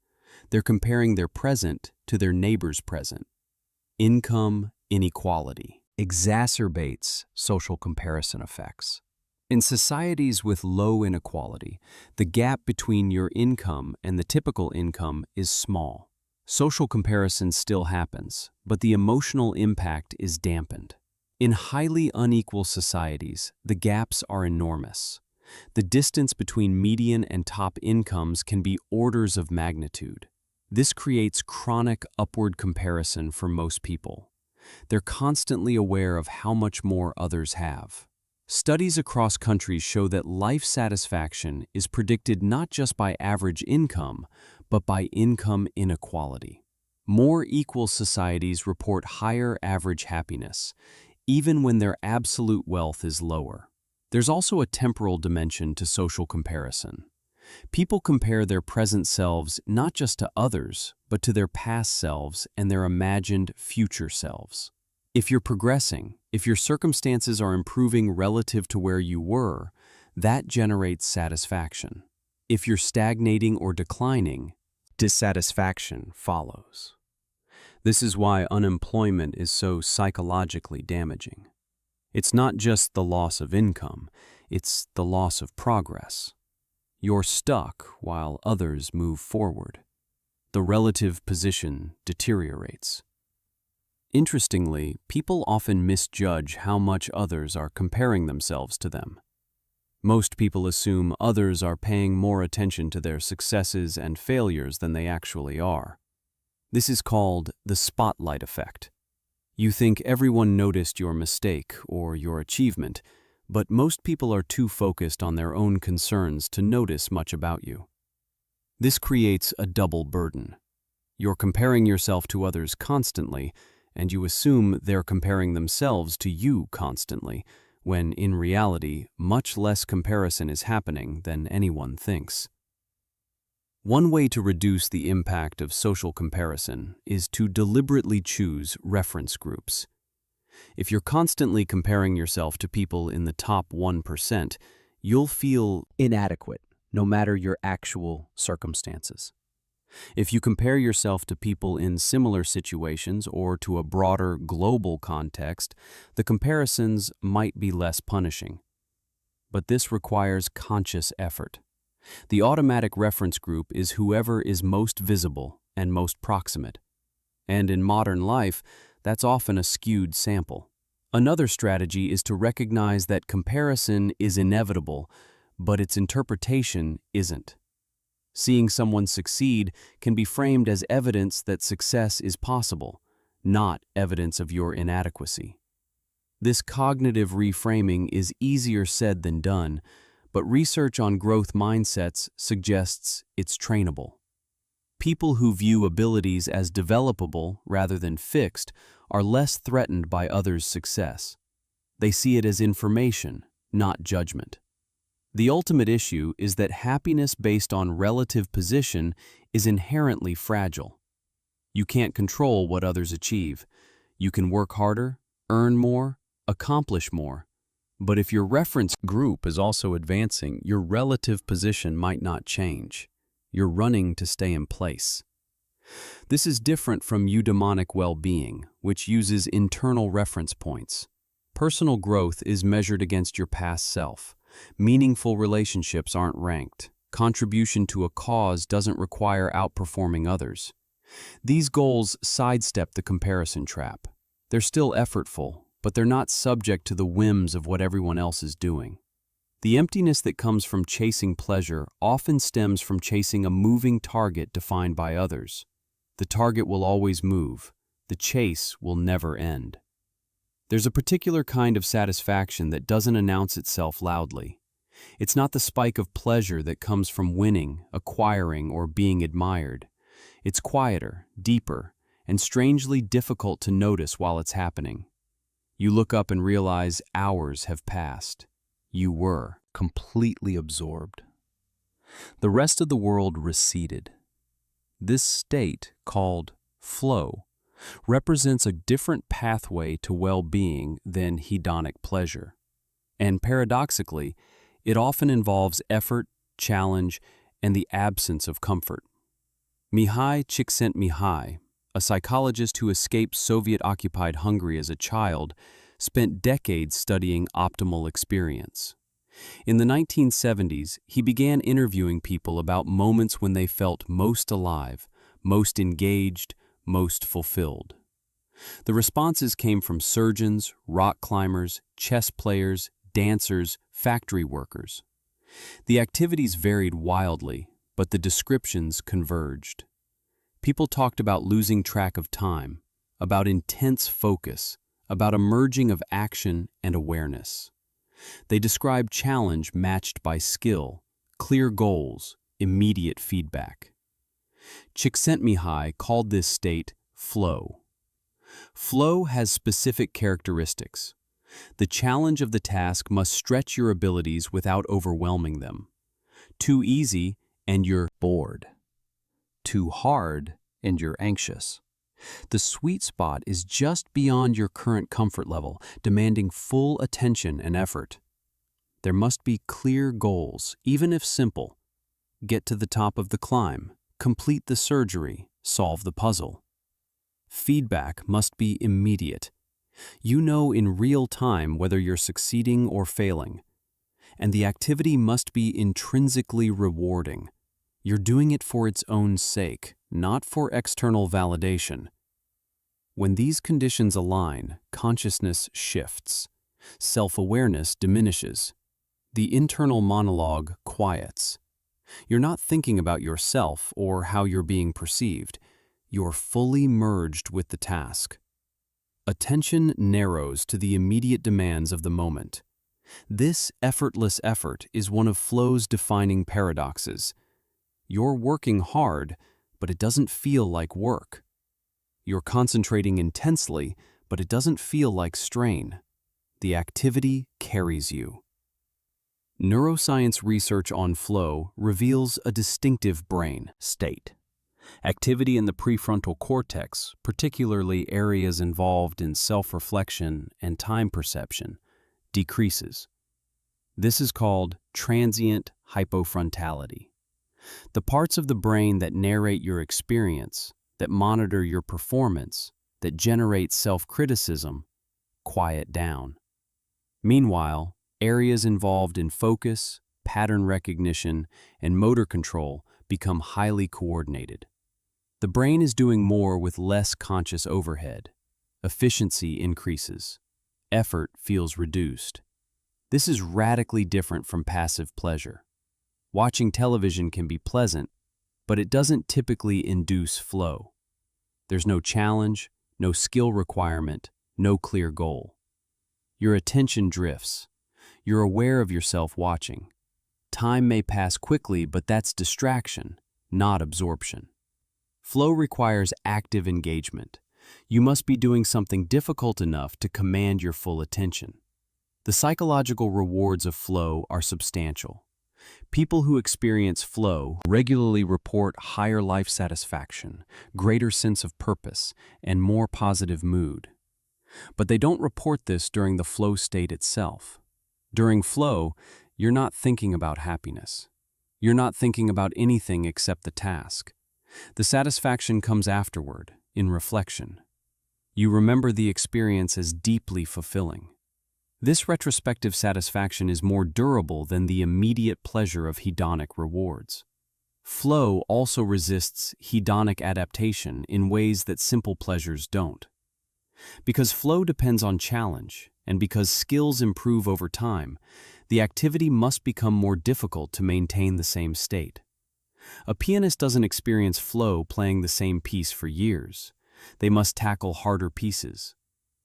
They're comparing their present to their neighbor's present. Income inequality exacerbates social comparison effects. In societies with low inequality, the gap between your income and the typical income is small. Social comparison still happens, but the emotional impact is dampened. In highly unequal societies, the gaps are enormous. The distance between median and top incomes can be orders of magnitude. This creates chronic upward comparison for most people. They're constantly aware of how much more others have. Studies across countries show that life satisfaction is predicted not just by average income, but by income inequality. More equal societies report higher average happiness, even when their absolute wealth is lower. There's also a temporal dimension to social comparison. People compare their present selves not just to others, but but to their past selves and their imagined future selves. If you're progressing, if your circumstances are improving relative to where you were, that generates satisfaction. If you're stagnating or declining, dissatisfaction follows. This is why unemployment is so psychologically damaging. It's not just the loss of income, it's the loss of progress. You're stuck while others move forward. The relative position deteriorates. Interestingly, people often misjudge how much others are comparing themselves to them. Most people assume others are paying more attention to their successes and failures than they actually are. This is called the spotlight effect. You think everyone noticed your mistake or your achievement, but most people are too focused on their own concerns to notice much about you. This creates a double burden. You're comparing yourself to others constantly, and you assume they're comparing themselves to you constantly, when in reality, much less comparison is happening than anyone thinks. One way to reduce the impact of social comparison is to deliberately choose reference groups. If you're constantly comparing yourself to people in the top 1%, you'll feel inadequate, no matter your actual circumstances. If you compare yourself to people in similar situations or to a broader global context, the comparisons might be less punishing. But this requires conscious effort. The automatic reference group is whoever is most visible and most proximate. And in modern life, that's often a skewed sample. Another strategy is to recognize that comparison is inevitable, but its interpretation isn't. Seeing someone succeed can be framed as evidence that success is possible, not evidence of your inadequacy. This cognitive reframing is easier said than done, but research on growth mindsets suggests it's trainable. People who view abilities as developable rather than fixed are less threatened by others' success. They see it as information, not judgment. The ultimate issue is that happiness based on relative position is inherently fragile. You can't control what others achieve. You can work harder, earn more, accomplish more. But if your reference group is also advancing, your relative position might not change. You're running to stay in place. This is different from eudaimonic well-being, which uses internal reference points. Personal growth is measured against your past self. Meaningful relationships aren't ranked. Contribution to a cause doesn't require outperforming others. These goals sidestep the comparison trap. They're still effortful, but they're not subject to the whims of what everyone else is doing. The emptiness that comes from chasing pleasure often stems from chasing a moving target defined by others. The target will always move. The chase will never end. There's a particular kind of satisfaction that doesn't announce itself loudly. It's not the spike of pleasure that comes from winning, acquiring, or being admired. It's quieter, deeper, and strangely difficult to notice while it's happening. You look up and realize hours have passed. You were completely absorbed. The rest of the world receded. This state, called flow, represents a different pathway to well-being than hedonic pleasure. And paradoxically, it often involves effort, challenge, and the absence of comfort. Mihai Csikszentmihalyi, a psychologist who escaped Soviet-occupied Hungary as a child, spent decades studying optimal experience. In the 1970s, he began interviewing people about moments when they felt most alive, most engaged, most fulfilled. The responses came from surgeons, rock climbers, chess players, dancers, factory workers. The activities varied wildly, but the descriptions converged. People talked about losing track of time, about intense focus, about a merging of action and awareness. They described challenge matched by skill, clear goals, immediate feedback. Csikszentmihalyi called this state flow. Flow has specific characteristics. The challenge of the task must stretch your abilities without overwhelming them. Too easy and you're bored. Too hard and you're anxious. The sweet spot is just beyond your current comfort level, demanding full attention and effort. There must be clear goals, even if simple. Get to the top of the climb, complete the surgery, solve the puzzle. Feedback must be immediate. You know in real time whether you're succeeding or failing. And the activity must be intrinsically rewarding. You're doing it for its own sake, not for external validation. When these conditions align, consciousness shifts. Self-awareness diminishes. The internal monologue quiets. You're not thinking about yourself or how you're being perceived. You're fully merged with the task. Attention narrows to the immediate demands of the moment. This effortless effort is one of flow's defining paradoxes. You're working hard, but it doesn't feel like work. You're concentrating intensely, but it doesn't feel like strain. The activity carries you. Neuroscience research on flow reveals a distinctive brain state. Activity in the prefrontal cortex, particularly areas involved in self-reflection and time perception, decreases. This is called transient hypofrontality. The parts of the brain that narrate your experience, that monitor your performance, that generate self-criticism, quiet down. Meanwhile, areas involved in focus, pattern recognition, and motor control become highly coordinated. The brain is doing more with less conscious overhead. Efficiency increases. Effort feels reduced. This is radically different from passive pleasure. Watching television can be pleasant, but it doesn't typically induce flow. There's no challenge, no skill requirement, no clear goal. Your attention drifts. You're aware of yourself watching. Time may pass quickly, but that's distraction, not absorption. Flow requires active engagement. You must be doing something difficult enough to command your full attention. The psychological rewards of flow are substantial. People who experience flow regularly report higher life satisfaction, greater sense of purpose, and more positive mood. But they don't report this during the flow state itself. During flow, you're not thinking about happiness. You're not thinking about anything except the task. The satisfaction comes afterward, in reflection. You remember the experience as deeply fulfilling. This retrospective satisfaction is more durable than the immediate pleasure of hedonic rewards. Flow also resists hedonic adaptation in ways that simple pleasures don't. Because flow depends on challenge, and because skills improve over time, the activity must become more difficult to maintain the same state. A pianist doesn't experience flow playing the same piece for years. They must tackle harder pieces.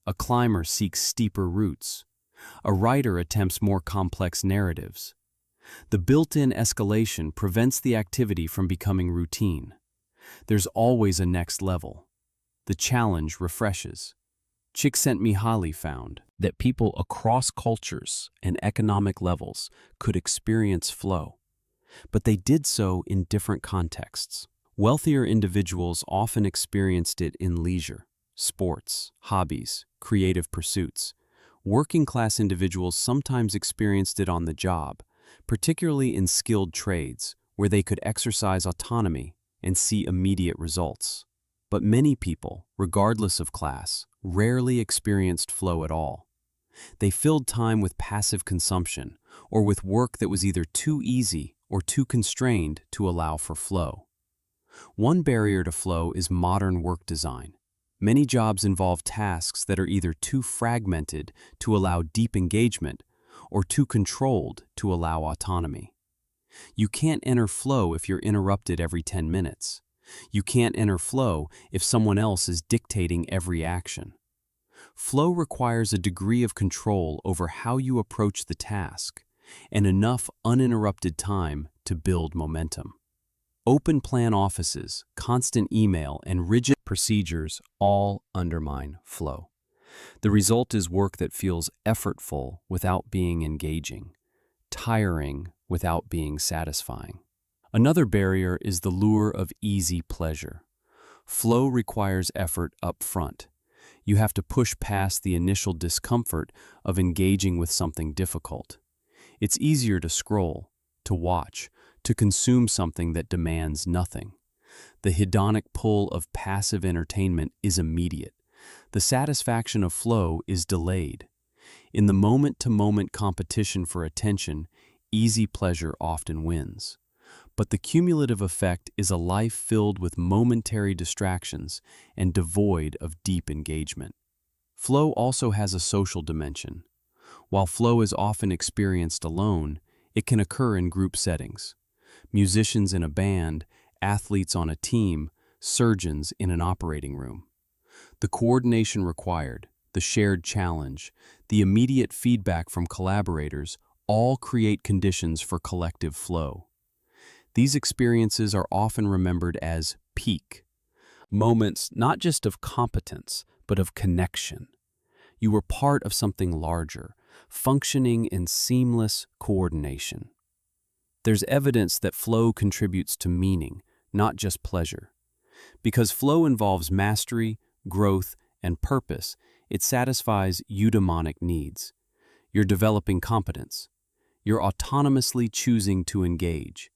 A climber seeks steeper routes. A writer attempts more complex narratives. The built-in escalation prevents the activity from becoming routine. There's always a next level. The challenge refreshes. Csikszentmihalyi found that people across cultures and economic levels could experience flow, but they did so in different contexts. Wealthier individuals often experienced it in leisure, sports, hobbies, creative pursuits. Working-class individuals sometimes experienced it on the job, particularly in skilled trades, where they could exercise autonomy and see immediate results. But many people, regardless of class, rarely experienced flow at all. They filled time with passive consumption or with work that was either too easy or too constrained to allow for flow. One barrier to flow is modern work design. Many jobs involve tasks that are either too fragmented to allow deep engagement or too controlled to allow autonomy. You can't enter flow if you're interrupted every 10 minutes. You can't enter flow if someone else is dictating every action. Flow requires a degree of control over how you approach the task and enough uninterrupted time to build momentum. Open plan offices, constant email, and rigid procedures all undermine flow. The result is work that feels effortful without being engaging, tiring without being satisfying. Another barrier is the lure of easy pleasure. Flow requires effort up front. You have to push past the initial discomfort of engaging with something difficult. It's easier to scroll, to watch, to consume something that demands nothing. The hedonic pull of passive entertainment is immediate. The satisfaction of flow is delayed. In the moment-to-moment competition for attention, easy pleasure often wins. But the cumulative effect is a life filled with momentary distractions and devoid of deep engagement. Flow also has a social dimension. While flow is often experienced alone, it can occur in group settings. Musicians in a band, athletes on a team, surgeons in an operating room. The coordination required, the shared challenge, the immediate feedback from collaborators all create conditions for collective flow. These experiences are often remembered as peak, moments not just of competence, but of connection. You were part of something larger, functioning in seamless coordination. There's evidence that flow contributes to meaning, not just pleasure. Because flow involves mastery, growth, and purpose, it satisfies eudaimonic needs. You're developing competence. You're autonomously choosing to engage.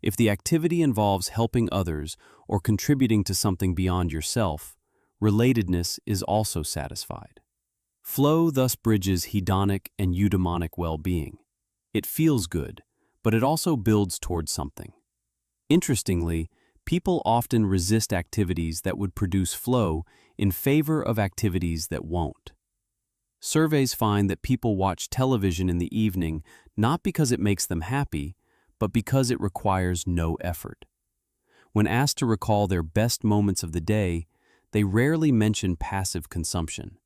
If the activity involves helping others or contributing to something beyond yourself, relatedness is also satisfied. Flow thus bridges hedonic and eudaimonic well-being. It feels good, but it also builds towards something. Interestingly, people often resist activities that would produce flow in favor of activities that won't. Surveys find that people watch television in the evening not because it makes them happy, but because it requires no effort. When asked to recall their best moments of the day, they rarely mention passive consumption.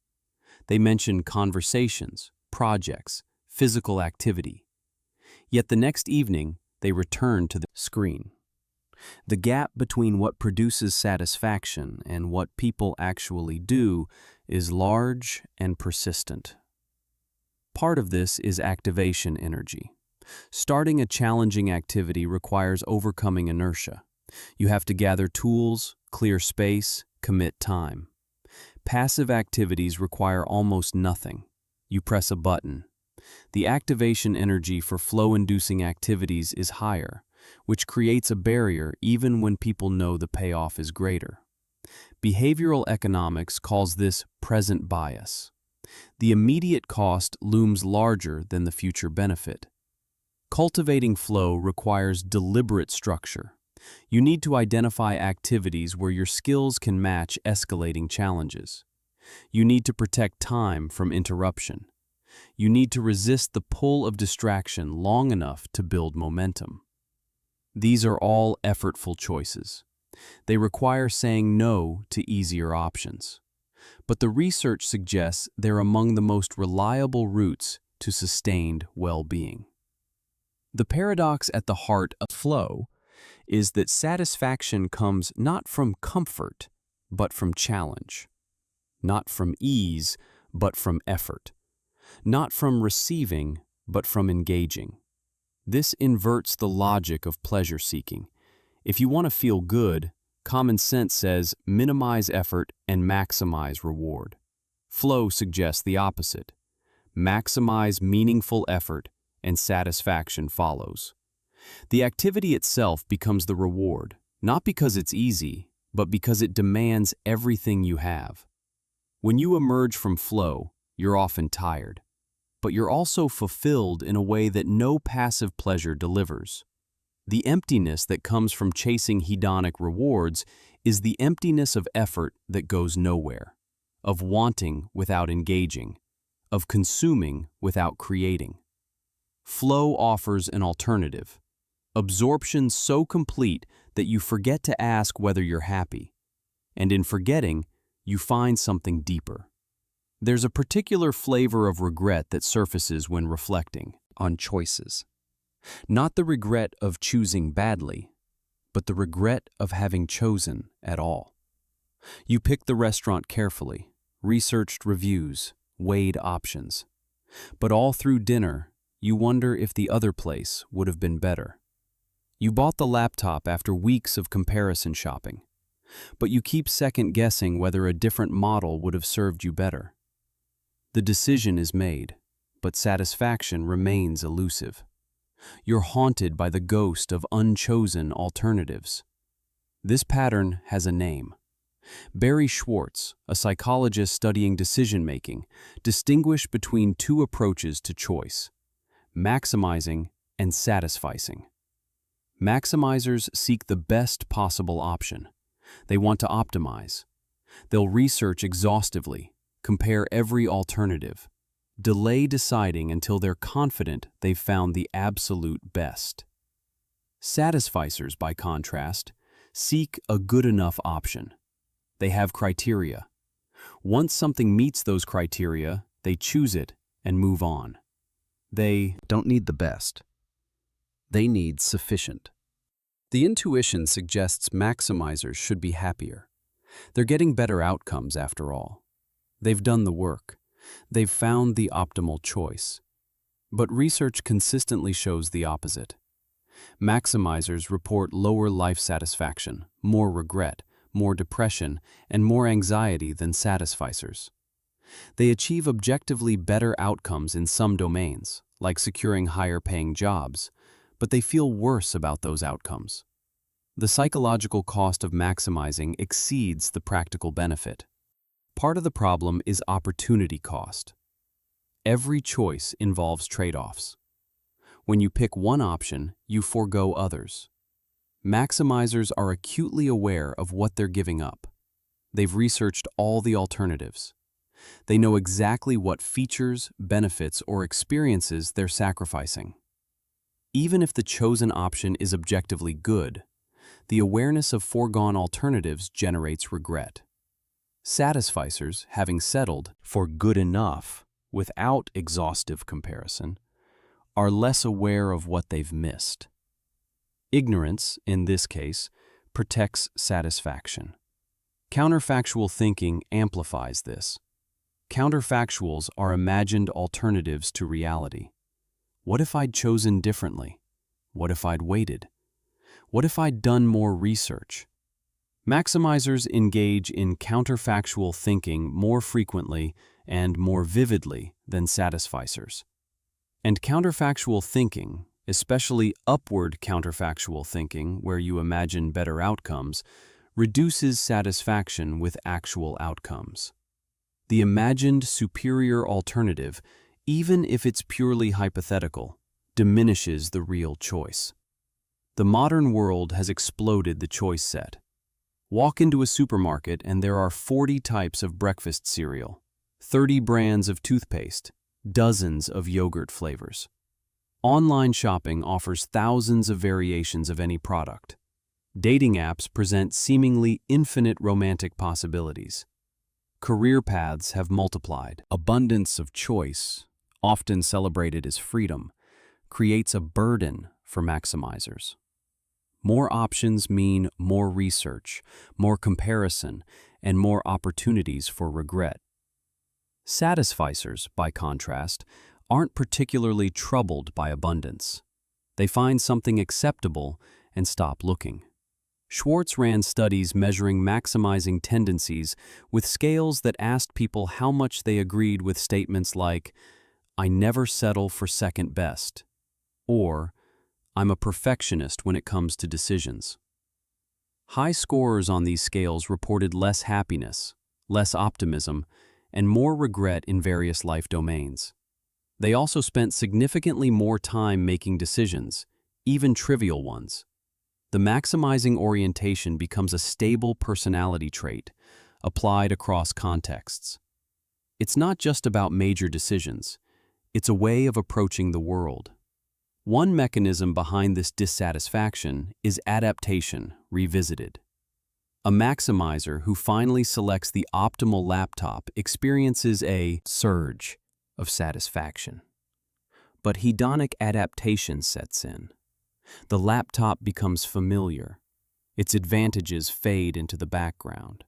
They mention conversations, projects, physical activity. Yet the next evening, they return to the screen. The gap between what produces satisfaction and what people actually do is large and persistent. Part of this is activation energy. Starting a challenging activity requires overcoming inertia. You have to gather tools, clear space, commit time. Passive activities require almost nothing. You press a button. The activation energy for flow-inducing activities is higher, which creates a barrier even when people know the payoff is greater. Behavioral economics calls this present bias. The immediate cost looms larger than the future benefit. Cultivating flow requires deliberate structure. You need to identify activities where your skills can match escalating challenges. You need to protect time from interruption. You need to resist the pull of distraction long enough to build momentum. These are all effortful choices. They require saying no to easier options. But the research suggests they're among the most reliable routes to sustained well-being. The paradox at the heart of flow is that satisfaction comes not from comfort, but from challenge. Not from ease, but from effort. Not from receiving, but from engaging. This inverts the logic of pleasure-seeking. If you want to feel good, common sense says minimize effort and maximize reward. Flow suggests the opposite. Maximize meaningful effort and satisfaction follows. The activity itself becomes the reward, not because it's easy, but because it demands everything you have. When you emerge from flow, you're often tired, but you're also fulfilled in a way that no passive pleasure delivers. The emptiness that comes from chasing hedonic rewards is the emptiness of effort that goes nowhere, of wanting without engaging, of consuming without creating. Flow offers an alternative. Absorption so complete that you forget to ask whether you're happy. And in forgetting, you find something deeper. There's a particular flavor of regret that surfaces when reflecting on choices. Not the regret of choosing badly, but the regret of having chosen at all. You picked the restaurant carefully, researched reviews, weighed options. But all through dinner, you wonder if the other place would have been better. You bought the laptop after weeks of comparison shopping. but you keep second-guessing whether a different model would have served you better. The decision is made, but satisfaction remains elusive. You're haunted by the ghost of unchosen alternatives. This pattern has a name. Barry Schwartz, a psychologist studying decision-making, distinguished between two approaches to choice: maximizing and satisficing. Maximizers seek the best possible option. They want to optimize. They'll research exhaustively, compare every alternative, delay deciding until they're confident they've found the absolute best. Satisficers, by contrast, seek a good enough option. They have criteria. Once something meets those criteria, they choose it and move on. They don't need the best. They need sufficient. The intuition suggests maximizers should be happier. They're getting better outcomes after all. They've done the work. They've found the optimal choice. But research consistently shows the opposite. Maximizers report lower life satisfaction, more regret, more depression, and more anxiety than satisficers. They achieve objectively better outcomes in some domains, like securing higher-paying jobs, but they feel worse about those outcomes. The psychological cost of maximizing exceeds the practical benefit. Part of the problem is opportunity cost. Every choice involves trade-offs. When you pick one option, you forego others. Maximizers are acutely aware of what they're giving up. They've researched all the alternatives. They know exactly what features, benefits, or experiences they're sacrificing. Even if the chosen option is objectively good, the awareness of foregone alternatives generates regret. Satisficers, having settled for good enough without exhaustive comparison, are less aware of what they've missed. Ignorance, in this case, protects satisfaction. Counterfactual thinking amplifies this. Counterfactuals are imagined alternatives to reality. What if I'd chosen differently? What if I'd waited? What if I'd done more research? Maximizers engage in counterfactual thinking more frequently and more vividly than satisficers. And counterfactual thinking, especially upward counterfactual thinking where you imagine better outcomes, reduces satisfaction with actual outcomes. The imagined superior alternative, even if it's purely hypothetical, diminishes the real choice. The modern world has exploded the choice set. Walk into a supermarket and there are 40 types of breakfast cereal, 30 brands of toothpaste, dozens of yogurt flavors. Online shopping offers thousands of variations of any product. Dating apps present seemingly infinite romantic possibilities. Career paths have multiplied. Abundance of choice, often celebrated as freedom, creates a burden for maximizers. More options mean more research, more comparison, and more opportunities for regret. Satisficers, by contrast, aren't particularly troubled by abundance. They find something acceptable and stop looking. Schwartz ran studies measuring maximizing tendencies with scales that asked people how much they agreed with statements like, "I never settle for second best," or "I'm a perfectionist when it comes to decisions." High scorers on these scales reported less happiness, less optimism, and more regret in various life domains. They also spent significantly more time making decisions, even trivial ones. The maximizing orientation becomes a stable personality trait, applied across contexts. It's not just about major decisions, it's a way of approaching the world. One mechanism behind this dissatisfaction is adaptation revisited. A maximizer who finally selects the optimal laptop experiences a surge of satisfaction. But hedonic adaptation sets in. The laptop becomes familiar. Its advantages fade into the background.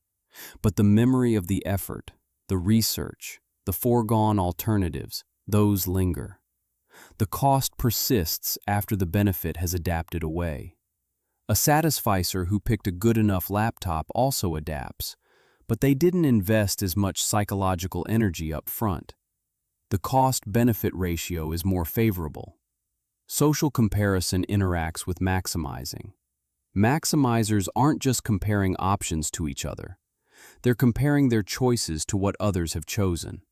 But the memory of the effort, the research, the foregone alternatives, those linger. The cost persists after the benefit has adapted away. A satisficer who picked a good enough laptop also adapts, but they didn't invest as much psychological energy up front. The cost-benefit ratio is more favorable. Social comparison interacts with maximizing. Maximizers aren't just comparing options to each other. They're comparing their choices to what others have chosen.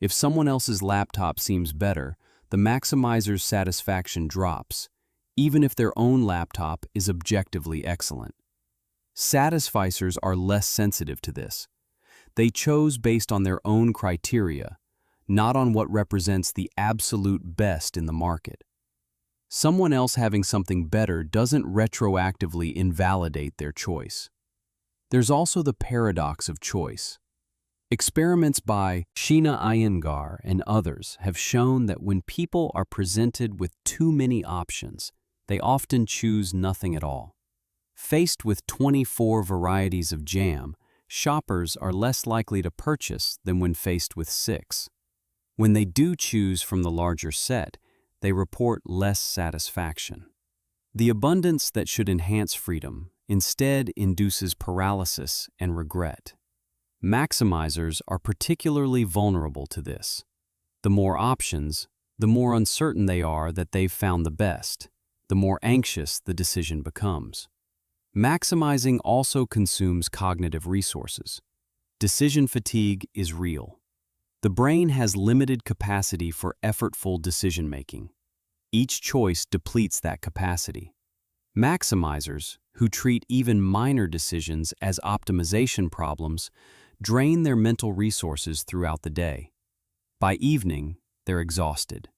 If someone else's laptop seems better, the maximizer's satisfaction drops, even if their own laptop is objectively excellent. Satisficers are less sensitive to this. They chose based on their own criteria, not on what represents the absolute best in the market. Someone else having something better doesn't retroactively invalidate their choice. There's also the paradox of choice. Experiments by Sheena Iyengar and others have shown that when people are presented with too many options, they often choose nothing at all. Faced with 24 varieties of jam, shoppers are less likely to purchase than when faced with 6. When they do choose from the larger set, they report less satisfaction. The abundance that should enhance freedom instead induces paralysis and regret. Maximizers are particularly vulnerable to this. The more options, the more uncertain they are that they've found the best, the more anxious the decision becomes. Maximizing also consumes cognitive resources. Decision fatigue is real. The brain has limited capacity for effortful decision-making. Each choice depletes that capacity. Maximizers, who treat even minor decisions as optimization problems, drain their mental resources throughout the day. By evening, they're exhausted.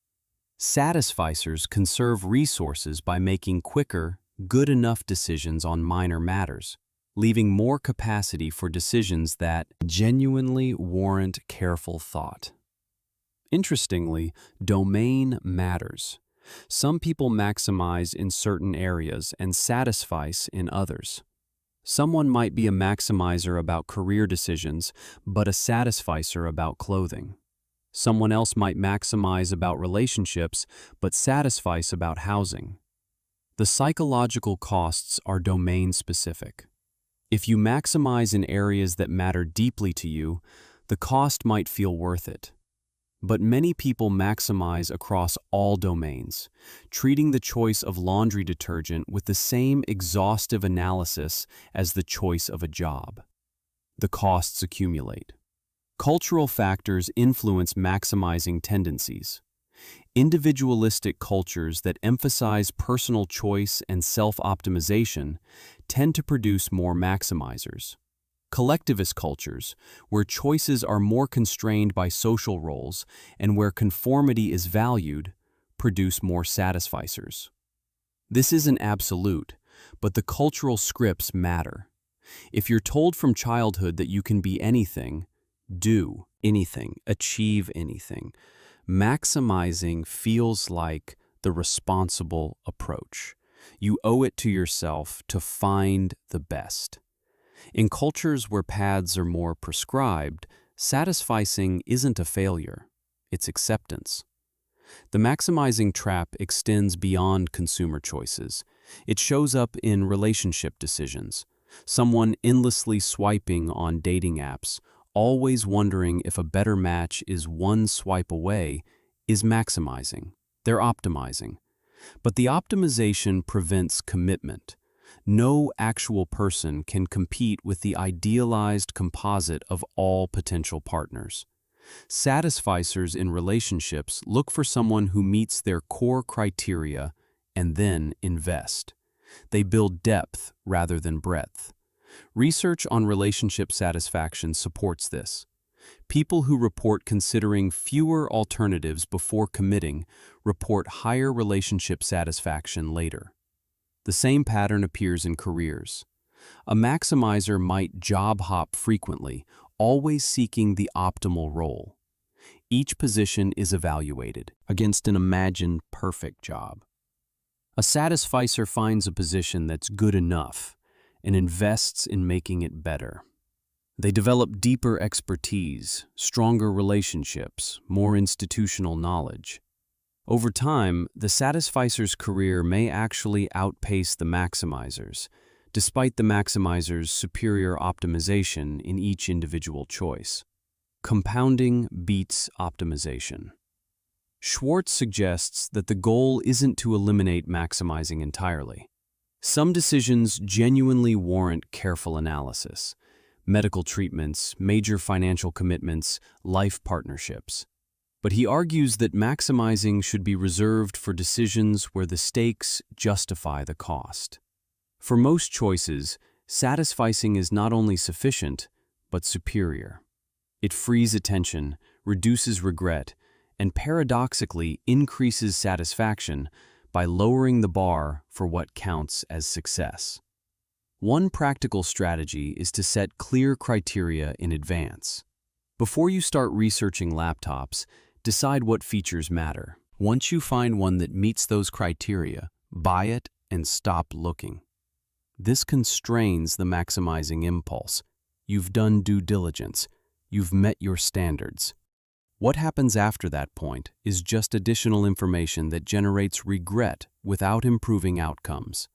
Satisficers conserve resources by making quicker, good enough decisions on minor matters, leaving more capacity for decisions that genuinely warrant careful thought. Interestingly, domain matters. Some people maximize in certain areas and satisfice in others. Someone might be a maximizer about career decisions, but a satisficer about clothing. Someone else might maximize about relationships, but satisfice about housing. The psychological costs are domain-specific. If you maximize in areas that matter deeply to you, the cost might feel worth it. But many people maximize across all domains, treating the choice of laundry detergent with the same exhaustive analysis as the choice of a job. The costs accumulate. Cultural factors influence maximizing tendencies. Individualistic cultures that emphasize personal choice and self-optimization tend to produce more maximizers. Collectivist cultures, where choices are more constrained by social roles and where conformity is valued, produce more satisficers. This isn't absolute, but the cultural scripts matter. If you're told from childhood that you can be anything, do anything, achieve anything, maximizing feels like the responsible approach. You owe it to yourself to find the best. In cultures where paths are more prescribed, satisficing isn't a failure, it's acceptance. The maximizing trap extends beyond consumer choices. It shows up in relationship decisions. Someone endlessly swiping on dating apps, always wondering if a better match is one swipe away, is maximizing. They're optimizing. But the optimization prevents commitment. No actual person can compete with the idealized composite of all potential partners. Satisficers in relationships look for someone who meets their core criteria and then invest. They build depth rather than breadth. Research on relationship satisfaction supports this. People who report considering fewer alternatives before committing report higher relationship satisfaction later. The same pattern appears in careers. A maximizer might job hop frequently, always seeking the optimal role. Each position is evaluated against an imagined perfect job. A satisficer finds a position that's good enough and invests in making it better. They develop deeper expertise, stronger relationships, more institutional knowledge. Over time, the satisficer's career may actually outpace the maximizer's, despite the maximizer's superior optimization in each individual choice. Compounding beats optimization. Schwartz suggests that the goal isn't to eliminate maximizing entirely. Some decisions genuinely warrant careful analysis. Medical treatments, major financial commitments, life partnerships. But he argues that maximizing should be reserved for decisions where the stakes justify the cost. For most choices, satisficing is not only sufficient, but superior. It frees attention, reduces regret, and paradoxically increases satisfaction by lowering the bar for what counts as success. One practical strategy is to set clear criteria in advance. Before you start researching laptops, decide what features matter. Once you find one that meets those criteria, buy it and stop looking. This constrains the maximizing impulse. You've done due diligence. You've met your standards. What happens after that point is just additional information that generates regret without improving outcomes.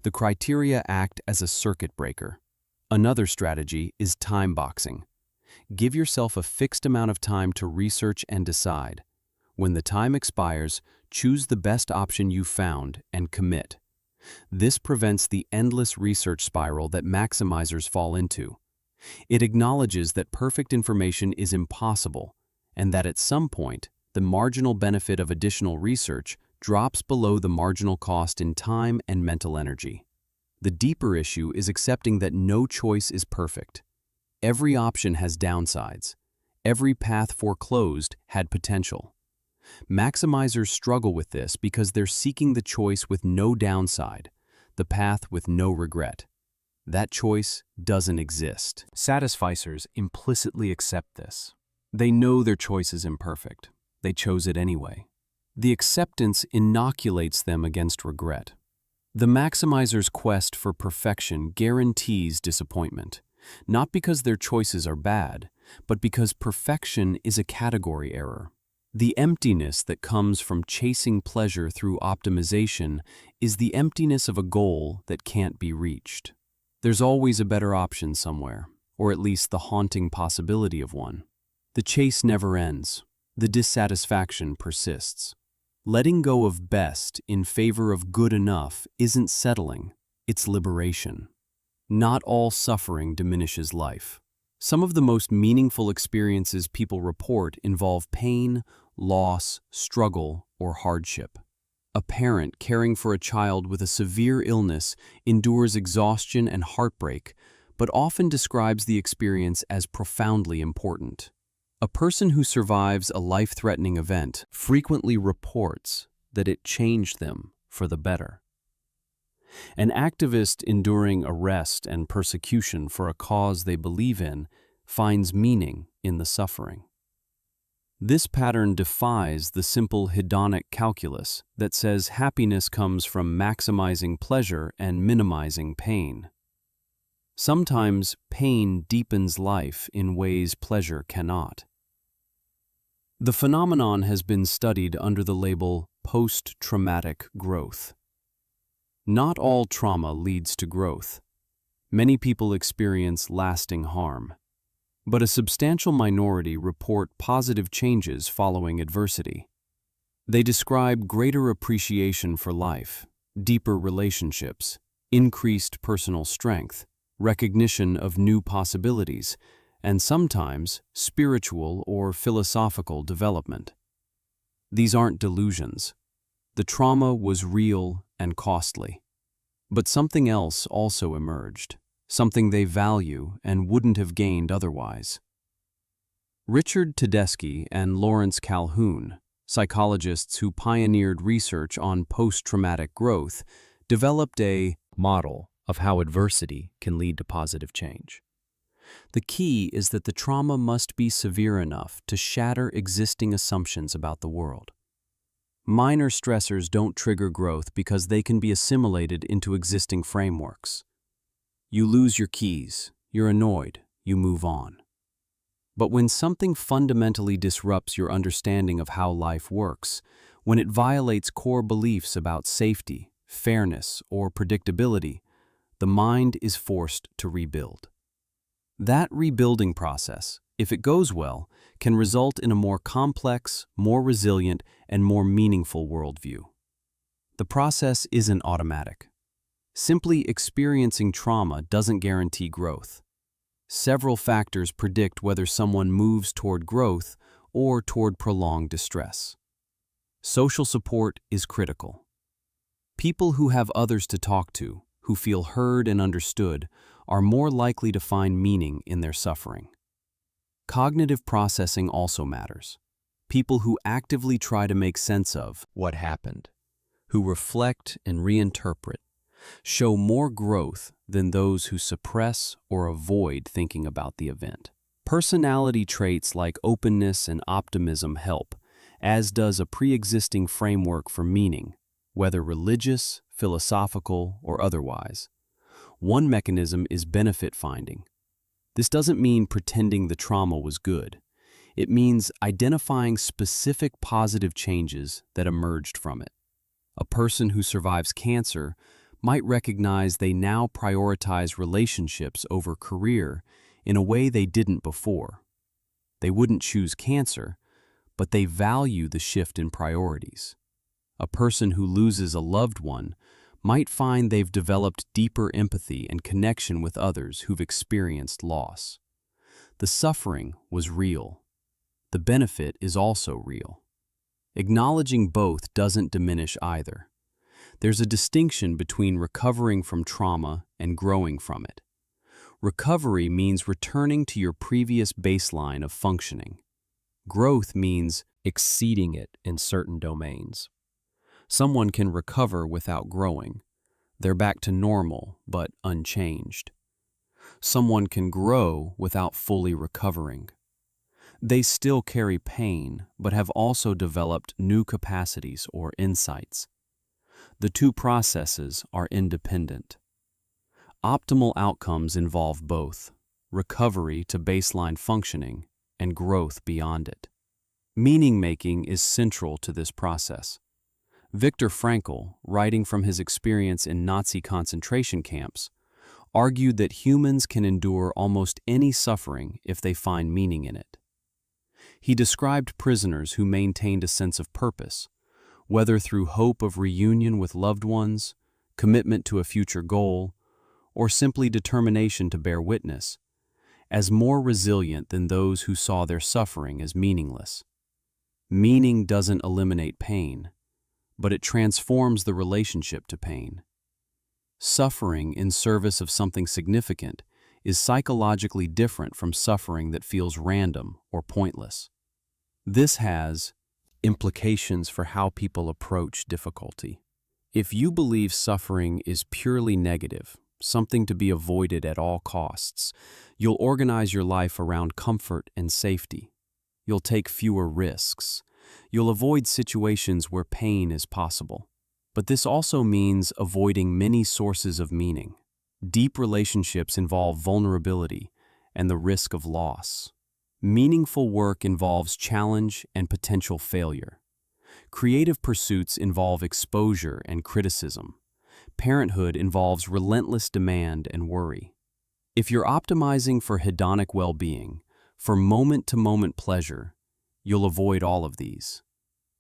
The criteria act as a circuit breaker. Another strategy is time boxing. Give yourself a fixed amount of time to research and decide. When the time expires, choose the best option you found and commit. This prevents the endless research spiral that maximizers fall into. It acknowledges that perfect information is impossible, and that at some point, the marginal benefit of additional research drops below the marginal cost in time and mental energy. The deeper issue is accepting that no choice is perfect. Every option has downsides. Every path foreclosed had potential. Maximizers struggle with this because they're seeking the choice with no downside, the path with no regret. That choice doesn't exist. Satisficers implicitly accept this. They know their choice is imperfect. They chose it anyway. The acceptance inoculates them against regret. The maximizer's quest for perfection guarantees disappointment, not because their choices are bad, but because perfection is a category error. The emptiness that comes from chasing pleasure through optimization is the emptiness of a goal that can't be reached. There's always a better option somewhere, or at least the haunting possibility of one. The chase never ends. The dissatisfaction persists. Letting go of best in favor of good enough isn't settling, it's liberation. Not all suffering diminishes life. Some of the most meaningful experiences people report involve pain, loss, struggle, or hardship. A parent caring for a child with a severe illness endures exhaustion and heartbreak, but often describes the experience as profoundly important. A person who survives a life-threatening event frequently reports that it changed them for the better. An activist enduring arrest and persecution for a cause they believe in finds meaning in the suffering. This pattern defies the simple hedonic calculus that says happiness comes from maximizing pleasure and minimizing pain. Sometimes pain deepens life in ways pleasure cannot. The phenomenon has been studied under the label post-traumatic growth. Not all trauma leads to growth. Many people experience lasting harm, but a substantial minority report positive changes following adversity. They describe greater appreciation for life, deeper relationships, increased personal strength, recognition of new possibilities, and sometimes spiritual or philosophical development. These aren't delusions. The trauma was real and costly. But something else also emerged, something they value and wouldn't have gained otherwise. Richard Tedeschi and Lawrence Calhoun, psychologists who pioneered research on post-traumatic growth, developed a model of how adversity can lead to positive change. The key is that the trauma must be severe enough to shatter existing assumptions about the world. Minor stressors don't trigger growth because they can be assimilated into existing frameworks. You lose your keys, you're annoyed, you move on. But when something fundamentally disrupts your understanding of how life works, when it violates core beliefs about safety, fairness, or predictability, the mind is forced to rebuild. That rebuilding process, if it goes well, can result in a more complex, more resilient, and more meaningful worldview. The process isn't automatic. Simply experiencing trauma doesn't guarantee growth. Several factors predict whether someone moves toward growth or toward prolonged distress. Social support is critical. People who have others to talk to, who feel heard and understood, are more likely to find meaning in their suffering. Cognitive processing also matters. People who actively try to make sense of what happened, who reflect and reinterpret, show more growth than those who suppress or avoid thinking about the event. Personality traits like openness and optimism help, as does a pre-existing framework for meaning, whether religious, philosophical, or otherwise. One mechanism is benefit finding. This doesn't mean pretending the trauma was good. It means identifying specific positive changes that emerged from it. A person who survives cancer might recognize they now prioritize relationships over career in a way they didn't before. They wouldn't choose cancer, but they value the shift in priorities. A person who loses a loved one might find they've developed deeper empathy and connection with others who've experienced loss. The suffering was real. The benefit is also real. Acknowledging both doesn't diminish either. There's a distinction between recovering from trauma and growing from it. Recovery means returning to your previous baseline of functioning. Growth means exceeding it in certain domains. Someone can recover without growing. They're back to normal, but unchanged. Someone can grow without fully recovering. They still carry pain, but have also developed new capacities or insights. The two processes are independent. Optimal outcomes involve both, recovery to baseline functioning and growth beyond it. Meaning-making is central to this process. Viktor Frankl, writing from his experience in Nazi concentration camps, argued that humans can endure almost any suffering if they find meaning in it. He described prisoners who maintained a sense of purpose, whether through hope of reunion with loved ones, commitment to a future goal, or simply determination to bear witness, as more resilient than those who saw their suffering as meaningless. Meaning doesn't eliminate pain, but it transforms the relationship to pain. Suffering in service of something significant is psychologically different from suffering that feels random or pointless. This has implications for how people approach difficulty. If you believe suffering is purely negative, something to be avoided at all costs, you'll organize your life around comfort and safety. You'll take fewer risks. You'll avoid situations where pain is possible. But this also means avoiding many sources of meaning. Deep relationships involve vulnerability and the risk of loss. Meaningful work involves challenge and potential failure. Creative pursuits involve exposure and criticism. Parenthood involves relentless demand and worry. If you're optimizing for hedonic well-being, for moment-to-moment pleasure, you'll avoid all of these.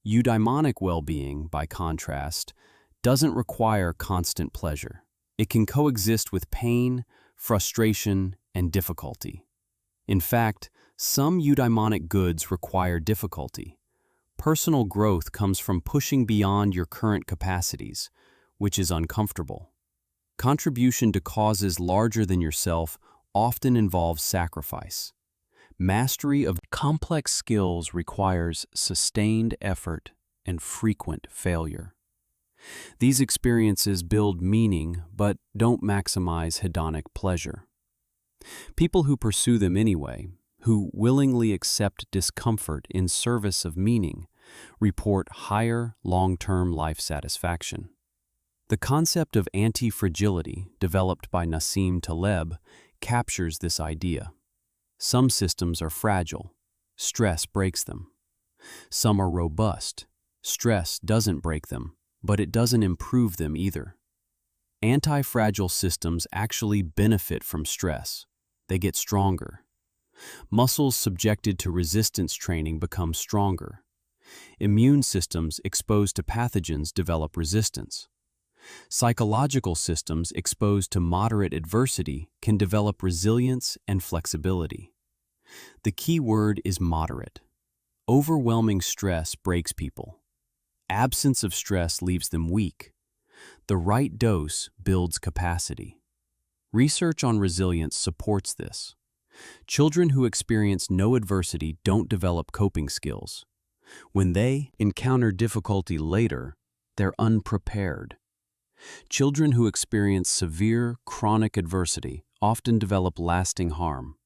Eudaimonic well-being, by contrast, doesn't require constant pleasure. It can coexist with pain, frustration, and difficulty. In fact, some eudaimonic goods require difficulty. Personal growth comes from pushing beyond your current capacities, which is uncomfortable. Contribution to causes larger than yourself often involves sacrifice. Mastery of complex skills requires sustained effort and frequent failure. These experiences build meaning but don't maximize hedonic pleasure. People who pursue them anyway, who willingly accept discomfort in service of meaning, report higher long-term life satisfaction. The concept of anti-fragility, developed by Nassim Taleb, captures this idea. Some systems are fragile. Stress breaks them. Some are robust. Stress doesn't break them, but it doesn't improve them either. Anti-fragile systems actually benefit from stress. They get stronger. Muscles subjected to resistance training become stronger. Immune systems exposed to pathogens develop resistance. Psychological systems exposed to moderate adversity can develop resilience and flexibility. The key word is moderate. Overwhelming stress breaks people. Absence of stress leaves them weak. The right dose builds capacity. Research on resilience supports this. Children who experience no adversity don't develop coping skills. When they encounter difficulty later, they're unprepared. Children who experience severe, chronic adversity often develop lasting harm.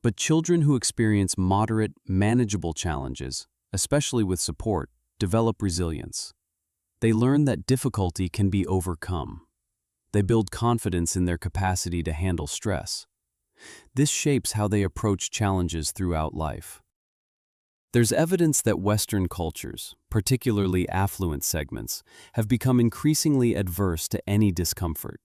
But children who experience moderate, manageable challenges, especially with support, develop resilience. They learn that difficulty can be overcome. They build confidence in their capacity to handle stress. This shapes how they approach challenges throughout life. There's evidence that Western cultures, particularly affluent segments, have become increasingly adverse to any discomfort.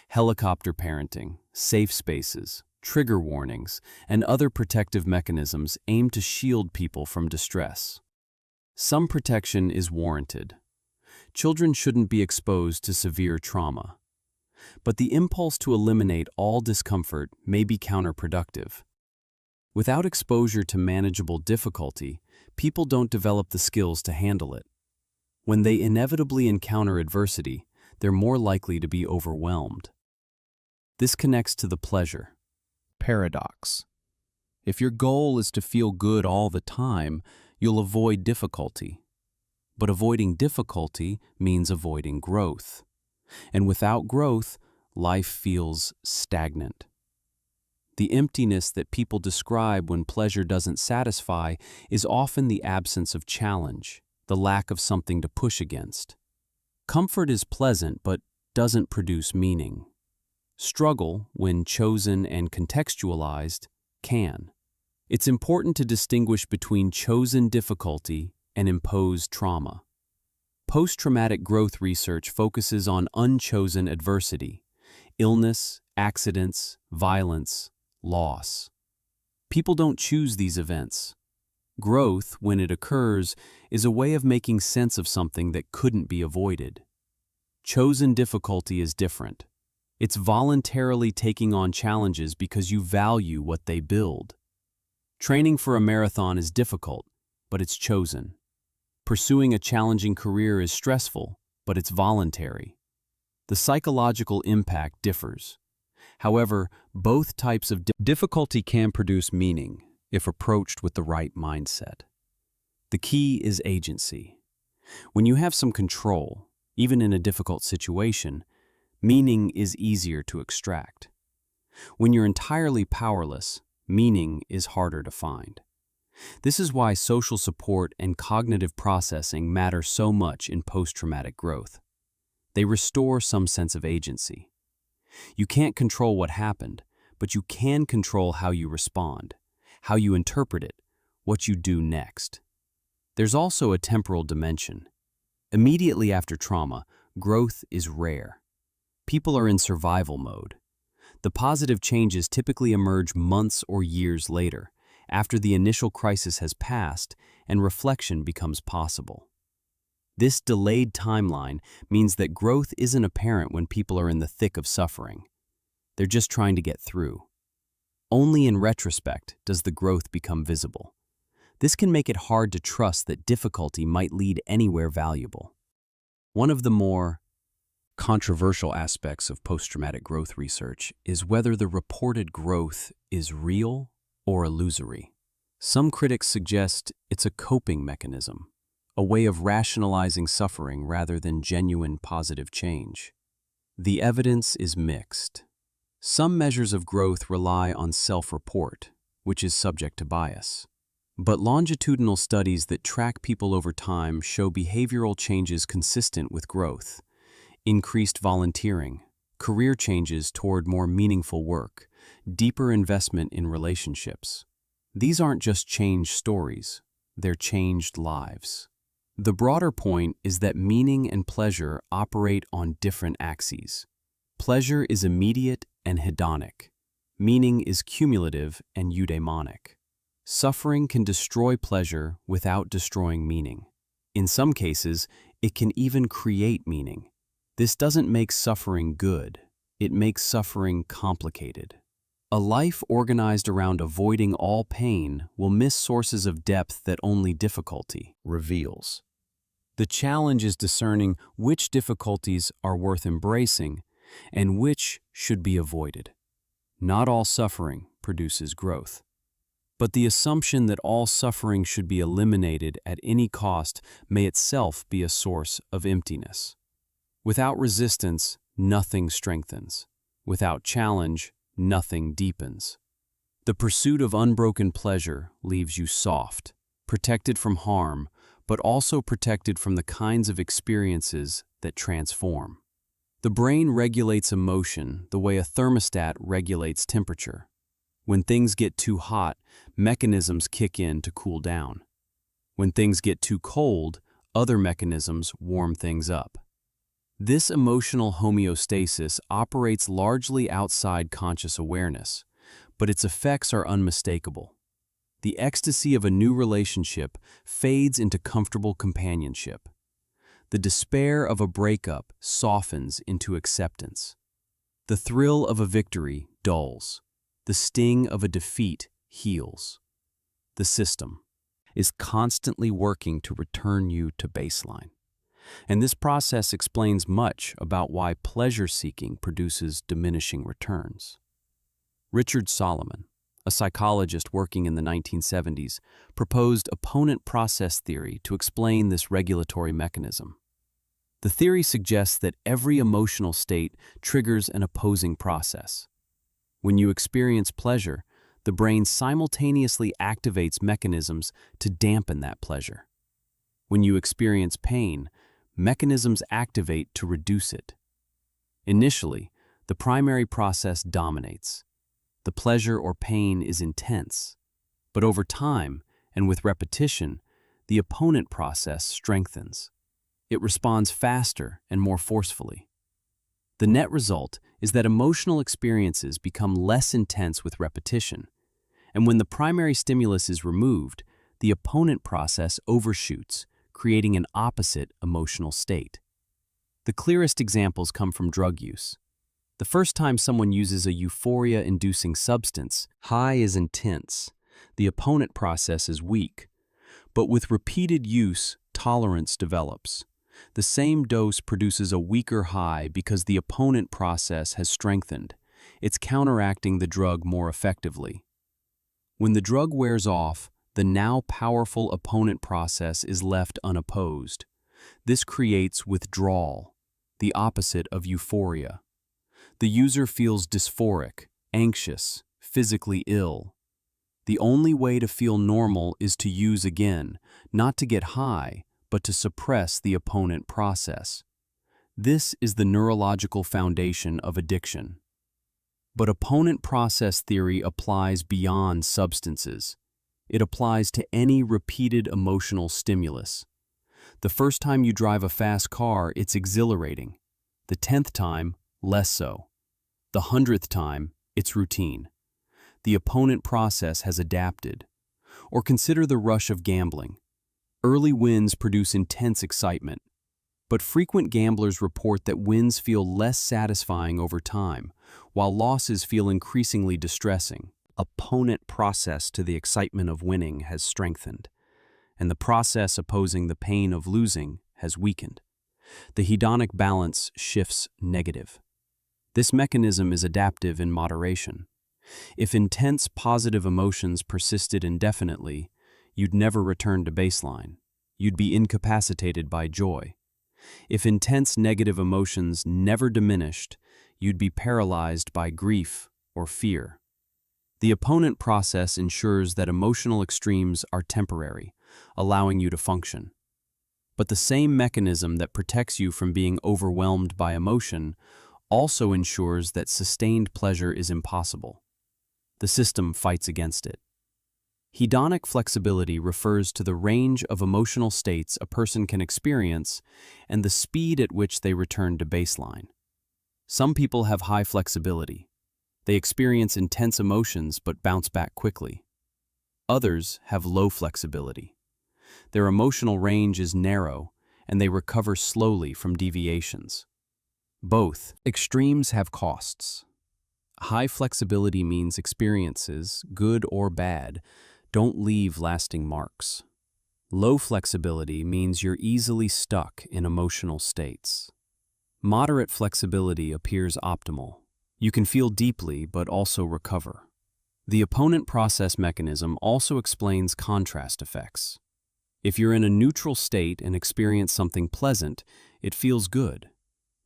Helicopter parenting, safe spaces, trigger warnings, and other protective mechanisms aim to shield people from distress. Some protection is warranted. Children shouldn't be exposed to severe trauma. But the impulse to eliminate all discomfort may be counterproductive. Without exposure to manageable difficulty, people don't develop the skills to handle it. When they inevitably encounter adversity, they're more likely to be overwhelmed. This connects to the pleasure paradox. If your goal is to feel good all the time, you'll avoid difficulty. But avoiding difficulty means avoiding growth. And without growth, life feels stagnant. The emptiness that people describe when pleasure doesn't satisfy is often the absence of challenge, the lack of something to push against. Comfort is pleasant but doesn't produce meaning. Struggle, when chosen and contextualized, can. It's important to distinguish between chosen difficulty and imposed trauma. Post-traumatic growth research focuses on unchosen adversity, illness, accidents, violence, loss. People don't choose these events. Growth, when it occurs, is a way of making sense of something that couldn't be avoided. Chosen difficulty is different. It's voluntarily taking on challenges because you value what they build. Training for a marathon is difficult, but it's chosen. Pursuing a challenging career is stressful, but it's voluntary. The psychological impact differs. However, both types of difficulty can produce meaning if approached with the right mindset. The key is agency. When you have some control, even in a difficult situation, meaning is easier to extract. When you're entirely powerless, meaning is harder to find. This is why social support and cognitive processing matter so much in post-traumatic growth. They restore some sense of agency. You can't control what happened, but you can control how you respond, how you interpret it, what you do next. There's also a temporal dimension. Immediately after trauma, growth is rare. People are in survival mode. The positive changes typically emerge months or years later, after the initial crisis has passed and reflection becomes possible. This delayed timeline means that growth isn't apparent when people are in the thick of suffering. They're just trying to get through. Only in retrospect does the growth become visible. This can make it hard to trust that difficulty might lead anywhere valuable. One of the more controversial aspects of post-traumatic growth research is whether the reported growth is real or illusory. Some critics suggest it's a coping mechanism, a way of rationalizing suffering rather than genuine positive change. The evidence is mixed. Some measures of growth rely on self-report, which is subject to bias. But longitudinal studies that track people over time show behavioral changes consistent with growth. Increased volunteering, career changes toward more meaningful work, deeper investment in relationships. These aren't just changed stories, they're changed lives. The broader point is that meaning and pleasure operate on different axes. Pleasure is immediate and hedonic. Meaning is cumulative and eudaimonic. Suffering can destroy pleasure without destroying meaning. In some cases, it can even create meaning. This doesn't make suffering good, it makes suffering complicated. A life organized around avoiding all pain will miss sources of depth that only difficulty reveals. The challenge is discerning which difficulties are worth embracing and which should be avoided. Not all suffering produces growth. But the assumption that all suffering should be eliminated at any cost may itself be a source of emptiness. Without resistance, nothing strengthens. Without challenge, nothing deepens. The pursuit of unbroken pleasure leaves you soft, protected from harm, but also protected from the kinds of experiences that transform. The brain regulates emotion the way a thermostat regulates temperature. When things get too hot, mechanisms kick in to cool down. When things get too cold, other mechanisms warm things up. This emotional homeostasis operates largely outside conscious awareness, but its effects are unmistakable. The ecstasy of a new relationship fades into comfortable companionship. The despair of a breakup softens into acceptance. The thrill of a victory dulls. The sting of a defeat heals. The system is constantly working to return you to baseline. And this process explains much about why pleasure-seeking produces diminishing returns. Richard Solomon, a psychologist working in the 1970s, proposed opponent process theory to explain this regulatory mechanism. The theory suggests that every emotional state triggers an opposing process. When you experience pleasure, the brain simultaneously activates mechanisms to dampen that pleasure. When you experience pain, mechanisms activate to reduce it. Initially, the primary process dominates. The pleasure or pain is intense. But over time, and with repetition, the opponent process strengthens. It responds faster and more forcefully. The net result is that emotional experiences become less intense with repetition, and when the primary stimulus is removed, the opponent process overshoots, creating an opposite emotional state. The clearest examples come from drug use. The first time someone uses a euphoria-inducing substance, high is intense. The opponent process is weak. But with repeated use, tolerance develops. The same dose produces a weaker high because the opponent process has strengthened. It's counteracting the drug more effectively. When the drug wears off, the now powerful opponent process is left unopposed. This creates withdrawal, the opposite of euphoria. The user feels dysphoric, anxious, physically ill. The only way to feel normal is to use again, not to get high, but to suppress the opponent process. This is the neurological foundation of addiction. But opponent process theory applies beyond substances. It applies to any repeated emotional stimulus. The first time you drive a fast car, it's exhilarating. The 10th time, less so. The 100th time, it's routine. The opponent process has adapted. Or consider the rush of gambling. Early wins produce intense excitement, but frequent gamblers report that wins feel less satisfying over time, while losses feel increasingly distressing. Opponent process to the excitement of winning has strengthened, and the process opposing the pain of losing has weakened. The hedonic balance shifts negative. This mechanism is adaptive in moderation. If intense positive emotions persisted indefinitely, you'd never return to baseline. You'd be incapacitated by joy. If intense negative emotions never diminished, you'd be paralyzed by grief or fear. The opponent process ensures that emotional extremes are temporary, allowing you to function. But the same mechanism that protects you from being overwhelmed by emotion also ensures that sustained pleasure is impossible. The system fights against it. Hedonic flexibility refers to the range of emotional states a person can experience and the speed at which they return to baseline. Some people have high flexibility. They experience intense emotions but bounce back quickly. Others have low flexibility. Their emotional range is narrow, and they recover slowly from deviations. Both extremes have costs. High flexibility means experiences, good or bad, don't leave lasting marks. Low flexibility means you're easily stuck in emotional states. Moderate flexibility appears optimal. You can feel deeply but also recover. The opponent process mechanism also explains contrast effects. If you're in a neutral state and experience something pleasant, it feels good.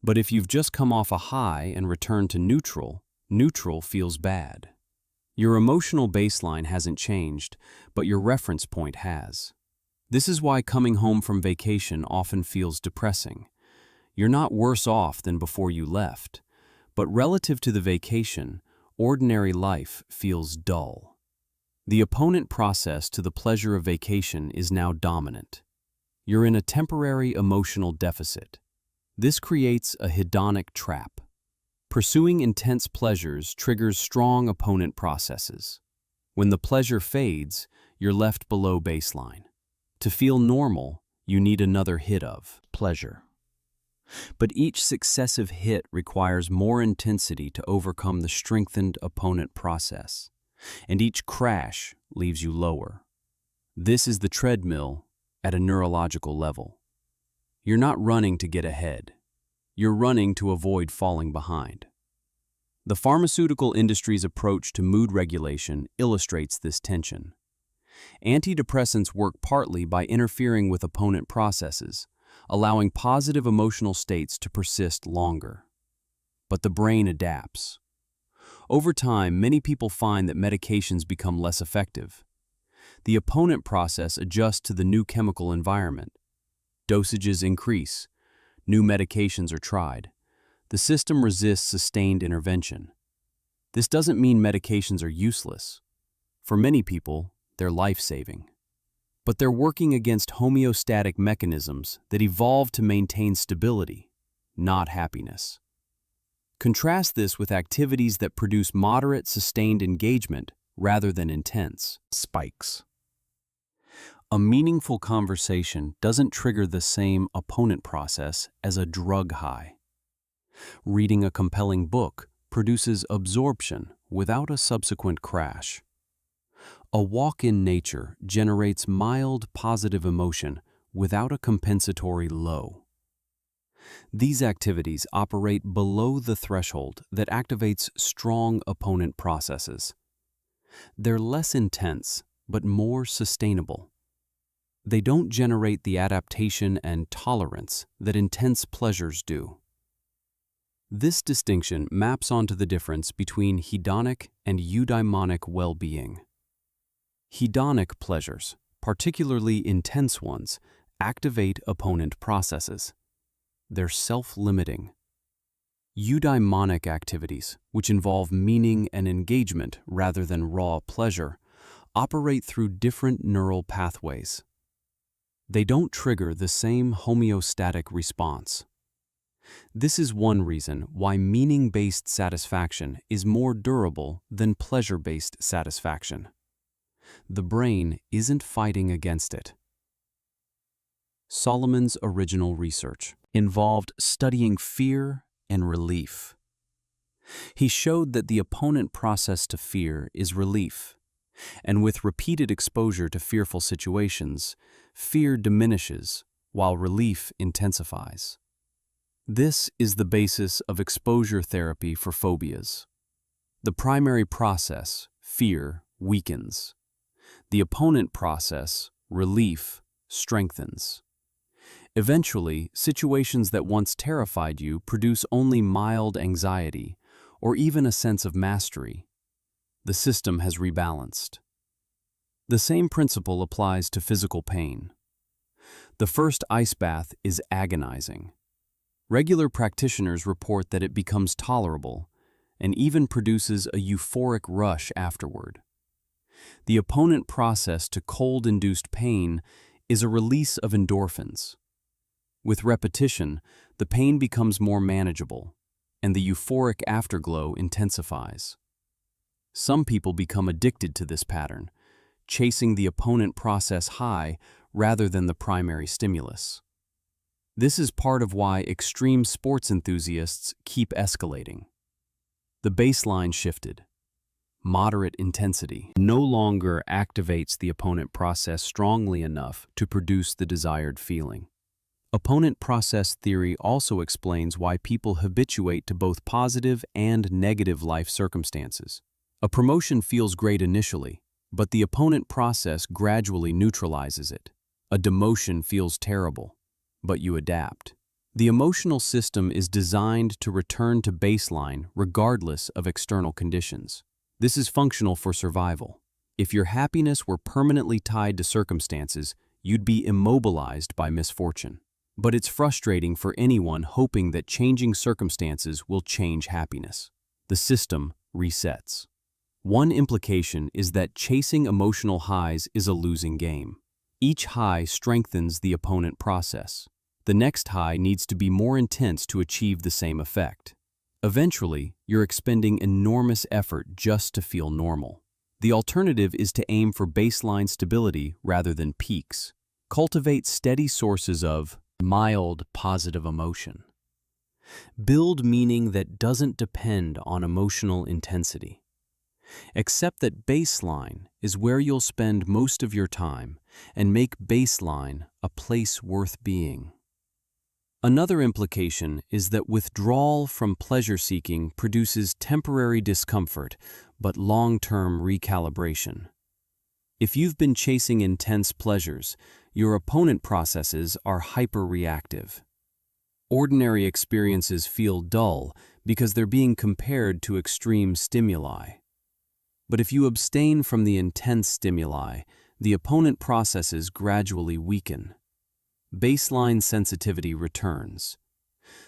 But if you've just come off a high and returned to neutral, neutral feels bad. Your emotional baseline hasn't changed, but your reference point has. This is why coming home from vacation often feels depressing. You're not worse off than before you left, but relative to the vacation, ordinary life feels dull. The opponent process to the pleasure of vacation is now dominant. You're in a temporary emotional deficit. This creates a hedonic trap. Pursuing intense pleasures triggers strong opponent processes. When the pleasure fades, you're left below baseline. To feel normal, you need another hit of pleasure. But each successive hit requires more intensity to overcome the strengthened opponent process, and each crash leaves you lower. This is the treadmill at a neurological level. You're not running to get ahead. You're running to avoid falling behind. The pharmaceutical industry's approach to mood regulation illustrates this tension. Antidepressants work partly by interfering with opponent processes, allowing positive emotional states to persist longer. But the brain adapts. Over time, many people find that medications become less effective. The opponent process adjusts to the new chemical environment. Dosages increase. New medications are tried. The system resists sustained intervention. This doesn't mean medications are useless. For many people, they're life-saving. But they're working against homeostatic mechanisms that evolved to maintain stability, not happiness. Contrast this with activities that produce moderate, sustained engagement rather than intense spikes. A meaningful conversation doesn't trigger the same opponent process as a drug high. Reading a compelling book produces absorption without a subsequent crash. A walk in nature generates mild positive emotion without a compensatory low. These activities operate below the threshold that activates strong opponent processes. They're less intense, but more sustainable. They don't generate the adaptation and tolerance that intense pleasures do. This distinction maps onto the difference between hedonic and eudaimonic well-being. Hedonic pleasures, particularly intense ones, activate opponent processes. They're self-limiting. Eudaimonic activities, which involve meaning and engagement rather than raw pleasure, operate through different neural pathways. They don't trigger the same homeostatic response. This is one reason why meaning-based satisfaction is more durable than pleasure-based satisfaction. The brain isn't fighting against it. Solomon's original research involved studying fear and relief. He showed that the opponent process to fear is relief, and with repeated exposure to fearful situations, fear diminishes while relief intensifies. This is the basis of exposure therapy for phobias. The primary process, fear, weakens. The opponent process, relief, strengthens. Eventually, situations that once terrified you produce only mild anxiety or even a sense of mastery. The system has rebalanced. The same principle applies to physical pain. The first ice bath is agonizing. Regular practitioners report that it becomes tolerable, and even produces a euphoric rush afterward. The opponent process to cold-induced pain is a release of endorphins. With repetition, the pain becomes more manageable, and the euphoric afterglow intensifies. Some people become addicted to this pattern, chasing the opponent process high rather than the primary stimulus. This is part of why extreme sports enthusiasts keep escalating. The baseline shifted. Moderate intensity no longer activates the opponent process strongly enough to produce the desired feeling. Opponent process theory also explains why people habituate to both positive and negative life circumstances. A promotion feels great initially, but the opponent process gradually neutralizes it. A demotion feels terrible, but you adapt. The emotional system is designed to return to baseline regardless of external conditions. This is functional for survival. If your happiness were permanently tied to circumstances, you'd be immobilized by misfortune. But it's frustrating for anyone hoping that changing circumstances will change happiness. The system resets. One implication is that chasing emotional highs is a losing game. Each high strengthens the opponent process. The next high needs to be more intense to achieve the same effect. Eventually, you're expending enormous effort just to feel normal. The alternative is to aim for baseline stability rather than peaks. Cultivate steady sources of mild positive emotion. Build meaning that doesn't depend on emotional intensity. Accept that baseline is where you'll spend most of your time, and make baseline a place worth being. Another implication is that withdrawal from pleasure-seeking produces temporary discomfort, but long-term recalibration. If you've been chasing intense pleasures, your opponent processes are hyper-reactive. Ordinary experiences feel dull because they're being compared to extreme stimuli. But if you abstain from the intense stimuli, the opponent processes gradually weaken. Baseline sensitivity returns.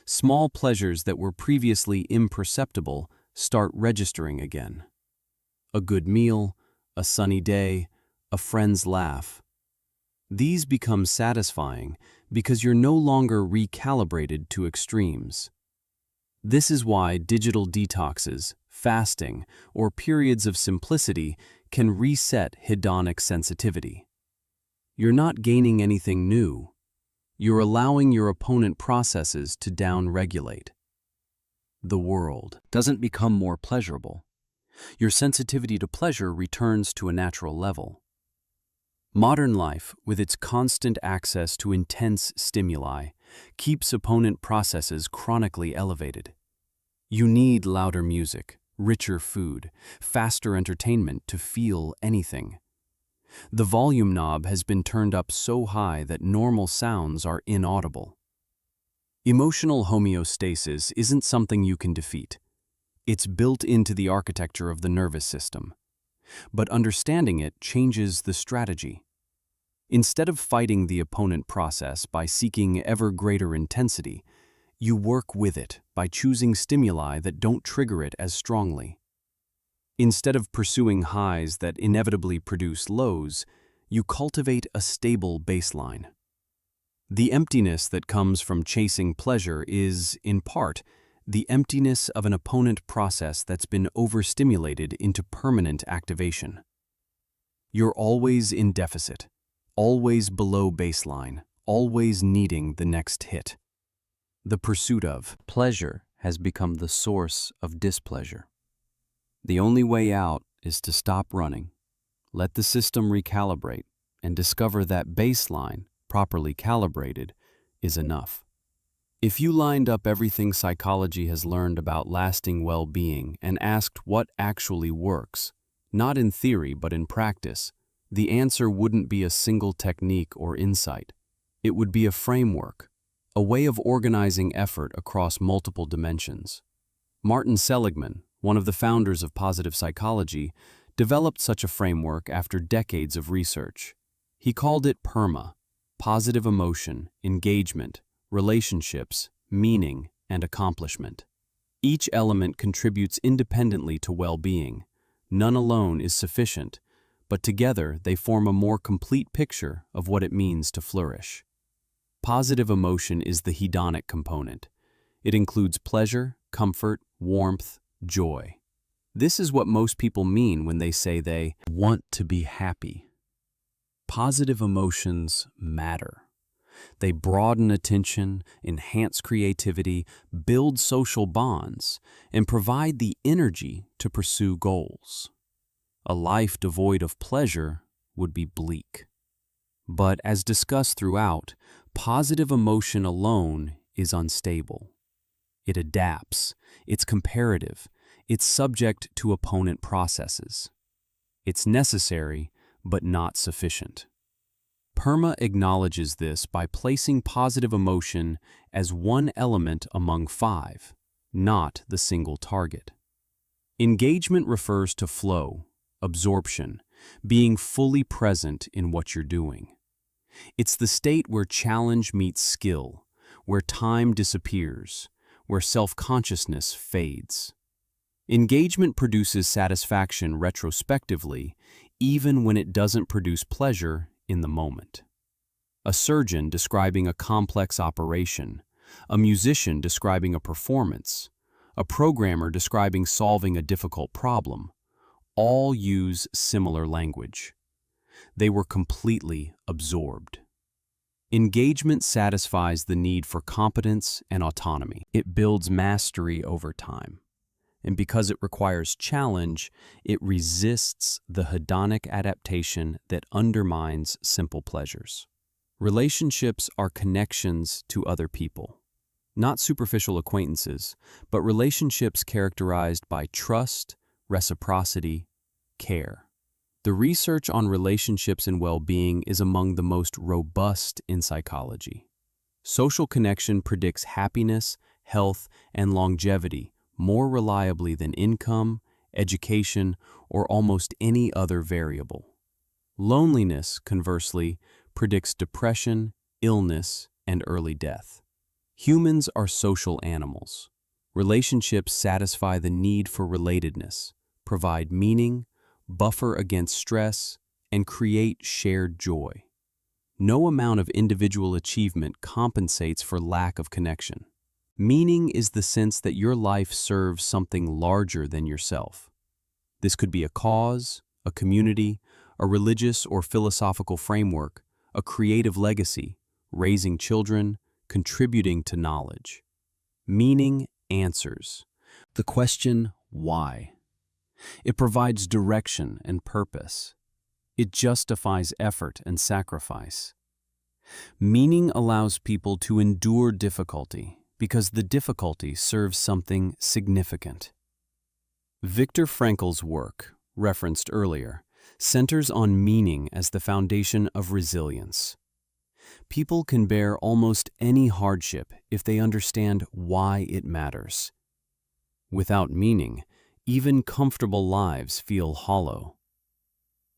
Small pleasures that were previously imperceptible start registering again. A good meal, a sunny day, a friend's laugh. These become satisfying because you're no longer recalibrated to extremes. This is why digital detoxes, fasting, or periods of simplicity can reset hedonic sensitivity. You're not gaining anything new. You're allowing your opponent processes to down-regulate. The world doesn't become more pleasurable. Your sensitivity to pleasure returns to a natural level. Modern life, with its constant access to intense stimuli, keeps opponent processes chronically elevated. You need louder music, richer food, faster entertainment to feel anything. The volume knob has been turned up so high that normal sounds are inaudible. Emotional homeostasis isn't something you can defeat. It's built into the architecture of the nervous system. But understanding it changes the strategy. Instead of fighting the opponent process by seeking ever greater intensity, you work with it by choosing stimuli that don't trigger it as strongly. Instead of pursuing highs that inevitably produce lows, you cultivate a stable baseline. The emptiness that comes from chasing pleasure is, in part, the emptiness of an opponent process that's been overstimulated into permanent activation. You're always in deficit, always below baseline, always needing the next hit. The pursuit of pleasure has become the source of displeasure. The only way out is to stop running, let the system recalibrate, and discover that baseline, properly calibrated, is enough. If you lined up everything psychology has learned about lasting well-being and asked what actually works, not in theory but in practice, the answer wouldn't be a single technique or insight. It would be a framework, a way of organizing effort across multiple dimensions. Martin Seligman, one of the founders of positive psychology, developed such a framework after decades of research. He called it PERMA: positive emotion, engagement, relationships, meaning, and accomplishment. Each element contributes independently to well-being. None alone is sufficient, but together they form a more complete picture of what it means to flourish. Positive emotion is the hedonic component. It includes pleasure, comfort, warmth, joy. This is what most people mean when they say they want to be happy. Positive emotions matter. They broaden attention, enhance creativity, build social bonds, and provide the energy to pursue goals. A life devoid of pleasure would be bleak. But as discussed throughout, positive emotion alone is unstable. It adapts, it's comparative, it's subject to opponent processes. It's necessary, but not sufficient. Perma acknowledges this by placing positive emotion as one element among 5, not the single target. Engagement refers to flow, absorption, being fully present in what you're doing. It's the state where challenge meets skill, where time disappears, where self-consciousness fades. Engagement produces satisfaction retrospectively, even when it doesn't produce pleasure in the moment. A surgeon describing a complex operation, a musician describing a performance, a programmer describing solving a difficult problem, all use similar language. They were completely absorbed. Engagement satisfies the need for competence and autonomy. It builds mastery over time. And because it requires challenge, it resists the hedonic adaptation that undermines simple pleasures. Relationships are connections to other people. Not superficial acquaintances, but relationships characterized by trust, reciprocity, care. The research on relationships and well-being is among the most robust in psychology. Social connection predicts happiness, health, and longevity more reliably than income, education, or almost any other variable. Loneliness, conversely, predicts depression, illness, and early death. Humans are social animals. Relationships satisfy the need for relatedness, provide meaning, buffer against stress, and create shared joy. No amount of individual achievement compensates for lack of connection. Meaning is the sense that your life serves something larger than yourself. This could be a cause, a community, a religious or philosophical framework, a creative legacy, raising children, contributing to knowledge. Meaning answers the question, why? It provides direction and purpose. It justifies effort and sacrifice. Meaning allows people to endure difficulty because the difficulty serves something significant. Viktor Frankl's work, referenced earlier, centers on meaning as the foundation of resilience. People can bear almost any hardship if they understand why it matters. Without meaning, even comfortable lives feel hollow.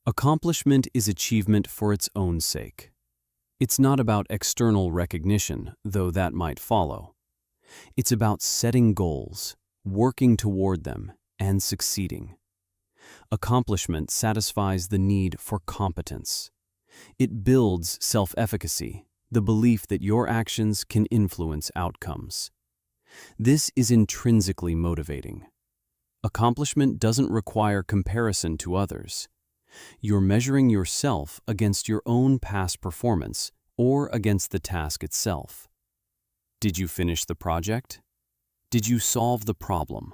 Accomplishment is achievement for its own sake. It's not about external recognition, though that might follow. It's about setting goals, working toward them, and succeeding. Accomplishment satisfies the need for competence. It builds self-efficacy, the belief that your actions can influence outcomes. This is intrinsically motivating. Accomplishment doesn't require comparison to others. You're measuring yourself against your own past performance or against the task itself. Did you finish the project? Did you solve the problem?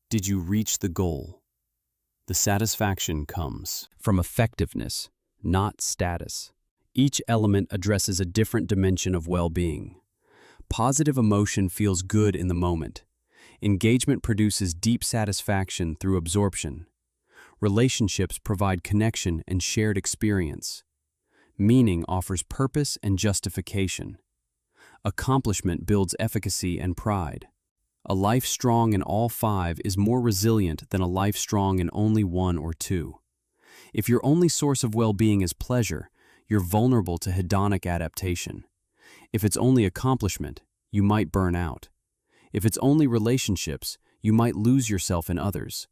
Did you reach the goal? The satisfaction comes from effectiveness, not status. Each element addresses a different dimension of well-being. Positive emotion feels good in the moment. Engagement produces deep satisfaction through absorption. Relationships provide connection and shared experience. Meaning offers purpose and justification. Accomplishment builds efficacy and pride. A life strong in all 5 is more resilient than a life strong in only 1 or 2. If your only source of well-being is pleasure, you're vulnerable to hedonic adaptation. If it's only accomplishment, you might burn out. If it's only relationships, you might lose yourself in others.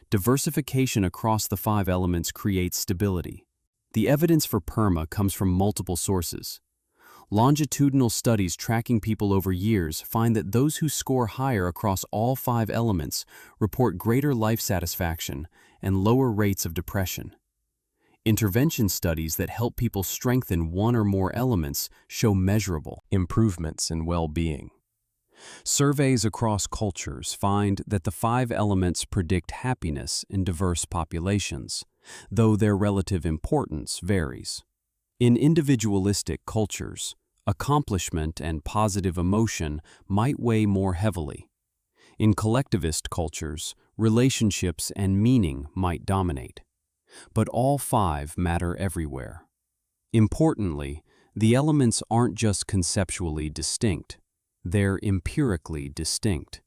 Diversification across the 5 elements creates stability. The evidence for PERMA comes from multiple sources. Longitudinal studies tracking people over years find that those who score higher across all 5 elements report greater life satisfaction and lower rates of depression. Intervention studies that help people strengthen one or more elements show measurable improvements in well-being. Surveys across cultures find that the 5 elements predict happiness in diverse populations, though their relative importance varies. In individualistic cultures, accomplishment and positive emotion might weigh more heavily. In collectivist cultures, relationships and meaning might dominate. But all 5 matter everywhere. Importantly, the elements aren't just conceptually distinct, they're empirically distinct.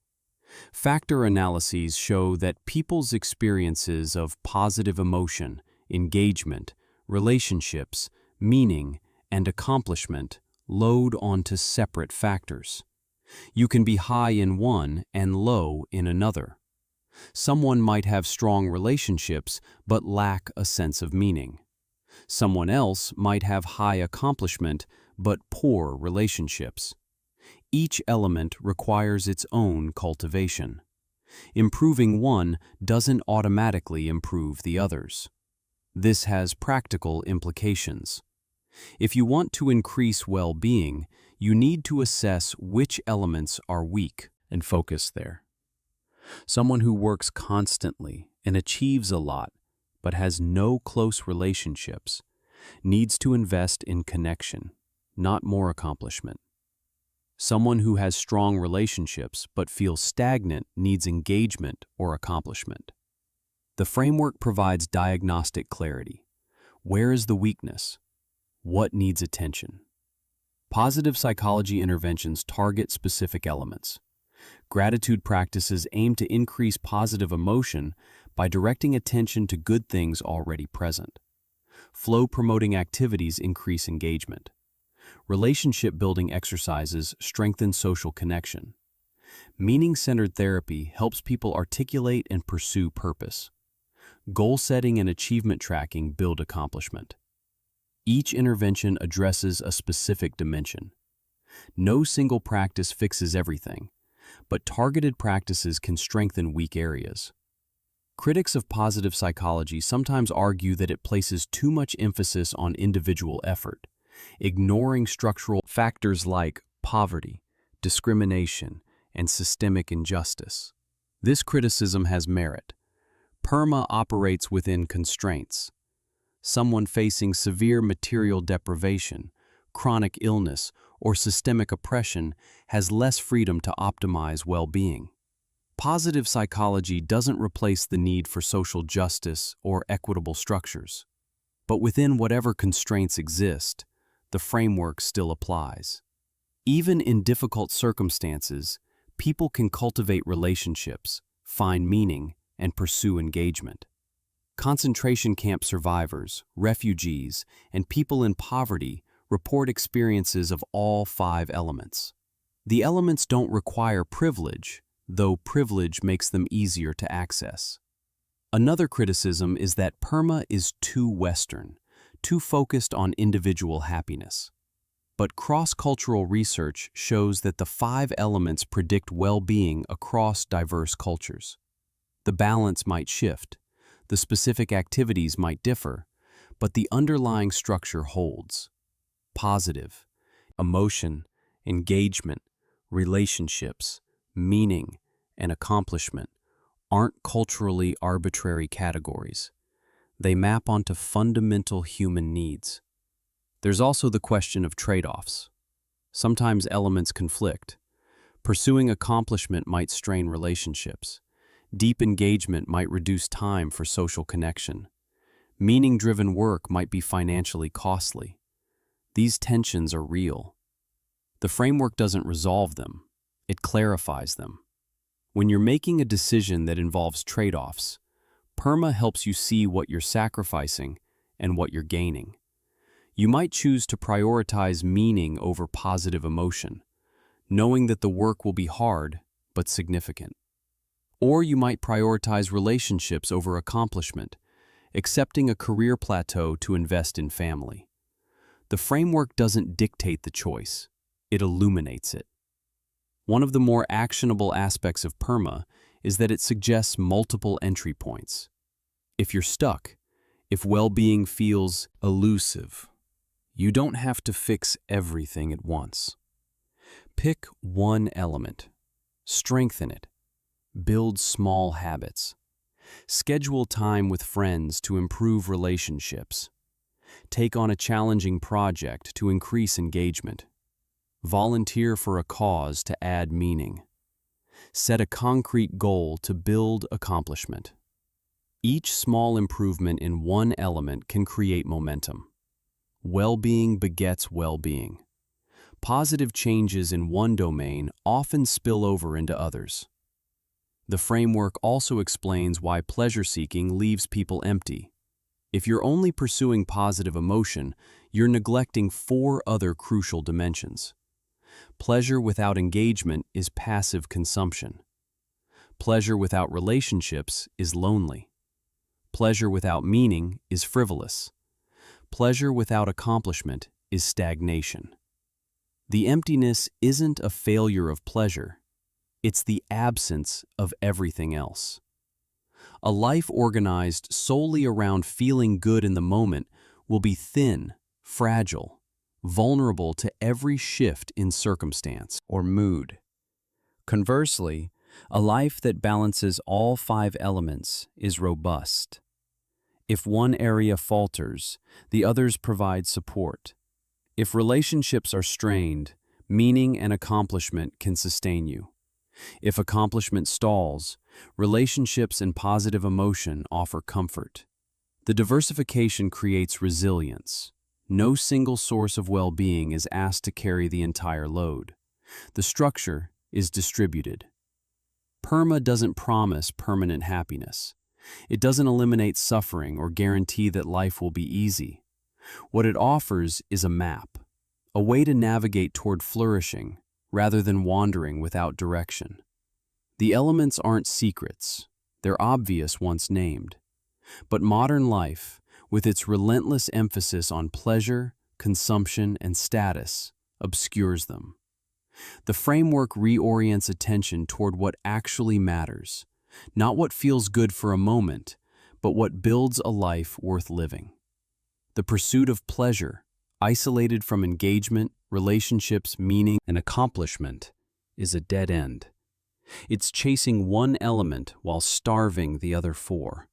Factor analyses show that people's experiences of positive emotion, engagement, relationships, meaning, and accomplishment load onto separate factors. You can be high in one and low in another. Someone might have strong relationships but lack a sense of meaning. Someone else might have high accomplishment but poor relationships. Each element requires its own cultivation. Improving one doesn't automatically improve the others. This has practical implications. If you want to increase well-being, you need to assess which elements are weak and focus there. Someone who works constantly and achieves a lot but has no close relationships needs to invest in connection, not more accomplishment. Someone who has strong relationships but feels stagnant needs engagement or accomplishment. The framework provides diagnostic clarity. Where is the weakness? What needs attention? Positive psychology interventions target specific elements. Gratitude practices aim to increase positive emotion by directing attention to good things already present. Flow-promoting activities increase engagement. Relationship-building exercises strengthen social connection. Meaning-centered therapy helps people articulate and pursue purpose. Goal-setting and achievement tracking build accomplishment. Each intervention addresses a specific dimension. No single practice fixes everything, but targeted practices can strengthen weak areas. Critics of positive psychology sometimes argue that it places too much emphasis on individual effort, ignoring structural factors like poverty, discrimination, and systemic injustice. This criticism has merit. PERMA operates within constraints. Someone facing severe material deprivation, chronic illness, or systemic oppression has less freedom to optimize well-being. Positive psychology doesn't replace the need for social justice or equitable structures. But within whatever constraints exist, the framework still applies. Even in difficult circumstances, people can cultivate relationships, find meaning, and pursue engagement. Concentration camp survivors, refugees, and people in poverty report experiences of all 5 elements. The elements don't require privilege, though privilege makes them easier to access. Another criticism is that PERMA is too Western, too focused on individual happiness. But cross-cultural research shows that the 5 elements predict well-being across diverse cultures. The balance might shift, the specific activities might differ, but the underlying structure holds. Positive, emotion, engagement, relationships, meaning, and accomplishment aren't culturally arbitrary categories. They map onto fundamental human needs. There's also the question of trade-offs. Sometimes elements conflict. Pursuing accomplishment might strain relationships. Deep engagement might reduce time for social connection. Meaning-driven work might be financially costly. These tensions are real. The framework doesn't resolve them. It clarifies them. When you're making a decision that involves trade-offs, PERMA helps you see what you're sacrificing and what you're gaining. You might choose to prioritize meaning over positive emotion, knowing that the work will be hard but significant. Or you might prioritize relationships over accomplishment, accepting a career plateau to invest in family. The framework doesn't dictate the choice, it illuminates it. One of the more actionable aspects of PERMA is that it suggests multiple entry points. If you're stuck, if well-being feels elusive, you don't have to fix everything at once. Pick one element, strengthen it, build small habits, schedule time with friends to improve relationships, take on a challenging project to increase engagement, volunteer for a cause to add meaning, set a concrete goal to build accomplishment. Each small improvement in one element can create momentum. Well-being begets well-being. Positive changes in one domain often spill over into others. The framework also explains why pleasure-seeking leaves people empty. If you're only pursuing positive emotion, you're neglecting 4 other crucial dimensions. Pleasure without engagement is passive consumption. Pleasure without relationships is lonely. Pleasure without meaning is frivolous. Pleasure without accomplishment is stagnation. The emptiness isn't a failure of pleasure. It's the absence of everything else. A life organized solely around feeling good in the moment will be thin, fragile, vulnerable to every shift in circumstance or mood. Conversely, a life that balances all 5 elements is robust. If one area falters, the others provide support. If relationships are strained, meaning and accomplishment can sustain you. If accomplishment stalls, relationships and positive emotion offer comfort. The diversification creates resilience. No single source of well-being is asked to carry the entire load. The structure is distributed. PERMA doesn't promise permanent happiness. It doesn't eliminate suffering or guarantee that life will be easy. What it offers is a map, a way to navigate toward flourishing rather than wandering without direction. The elements aren't secrets, they're obvious once named. But modern life, with its relentless emphasis on pleasure, consumption, and status, obscures them. The framework reorients attention toward what actually matters, not what feels good for a moment, but what builds a life worth living. The pursuit of pleasure, isolated from engagement, relationships, meaning, and accomplishment, is a dead end. It's chasing one element while starving the other 4.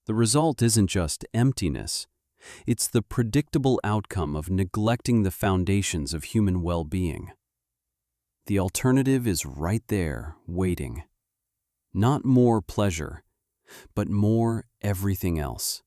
The result isn't just emptiness, it's the predictable outcome of neglecting the foundations of human well-being. The alternative is right there, waiting. Not more pleasure, but more everything else.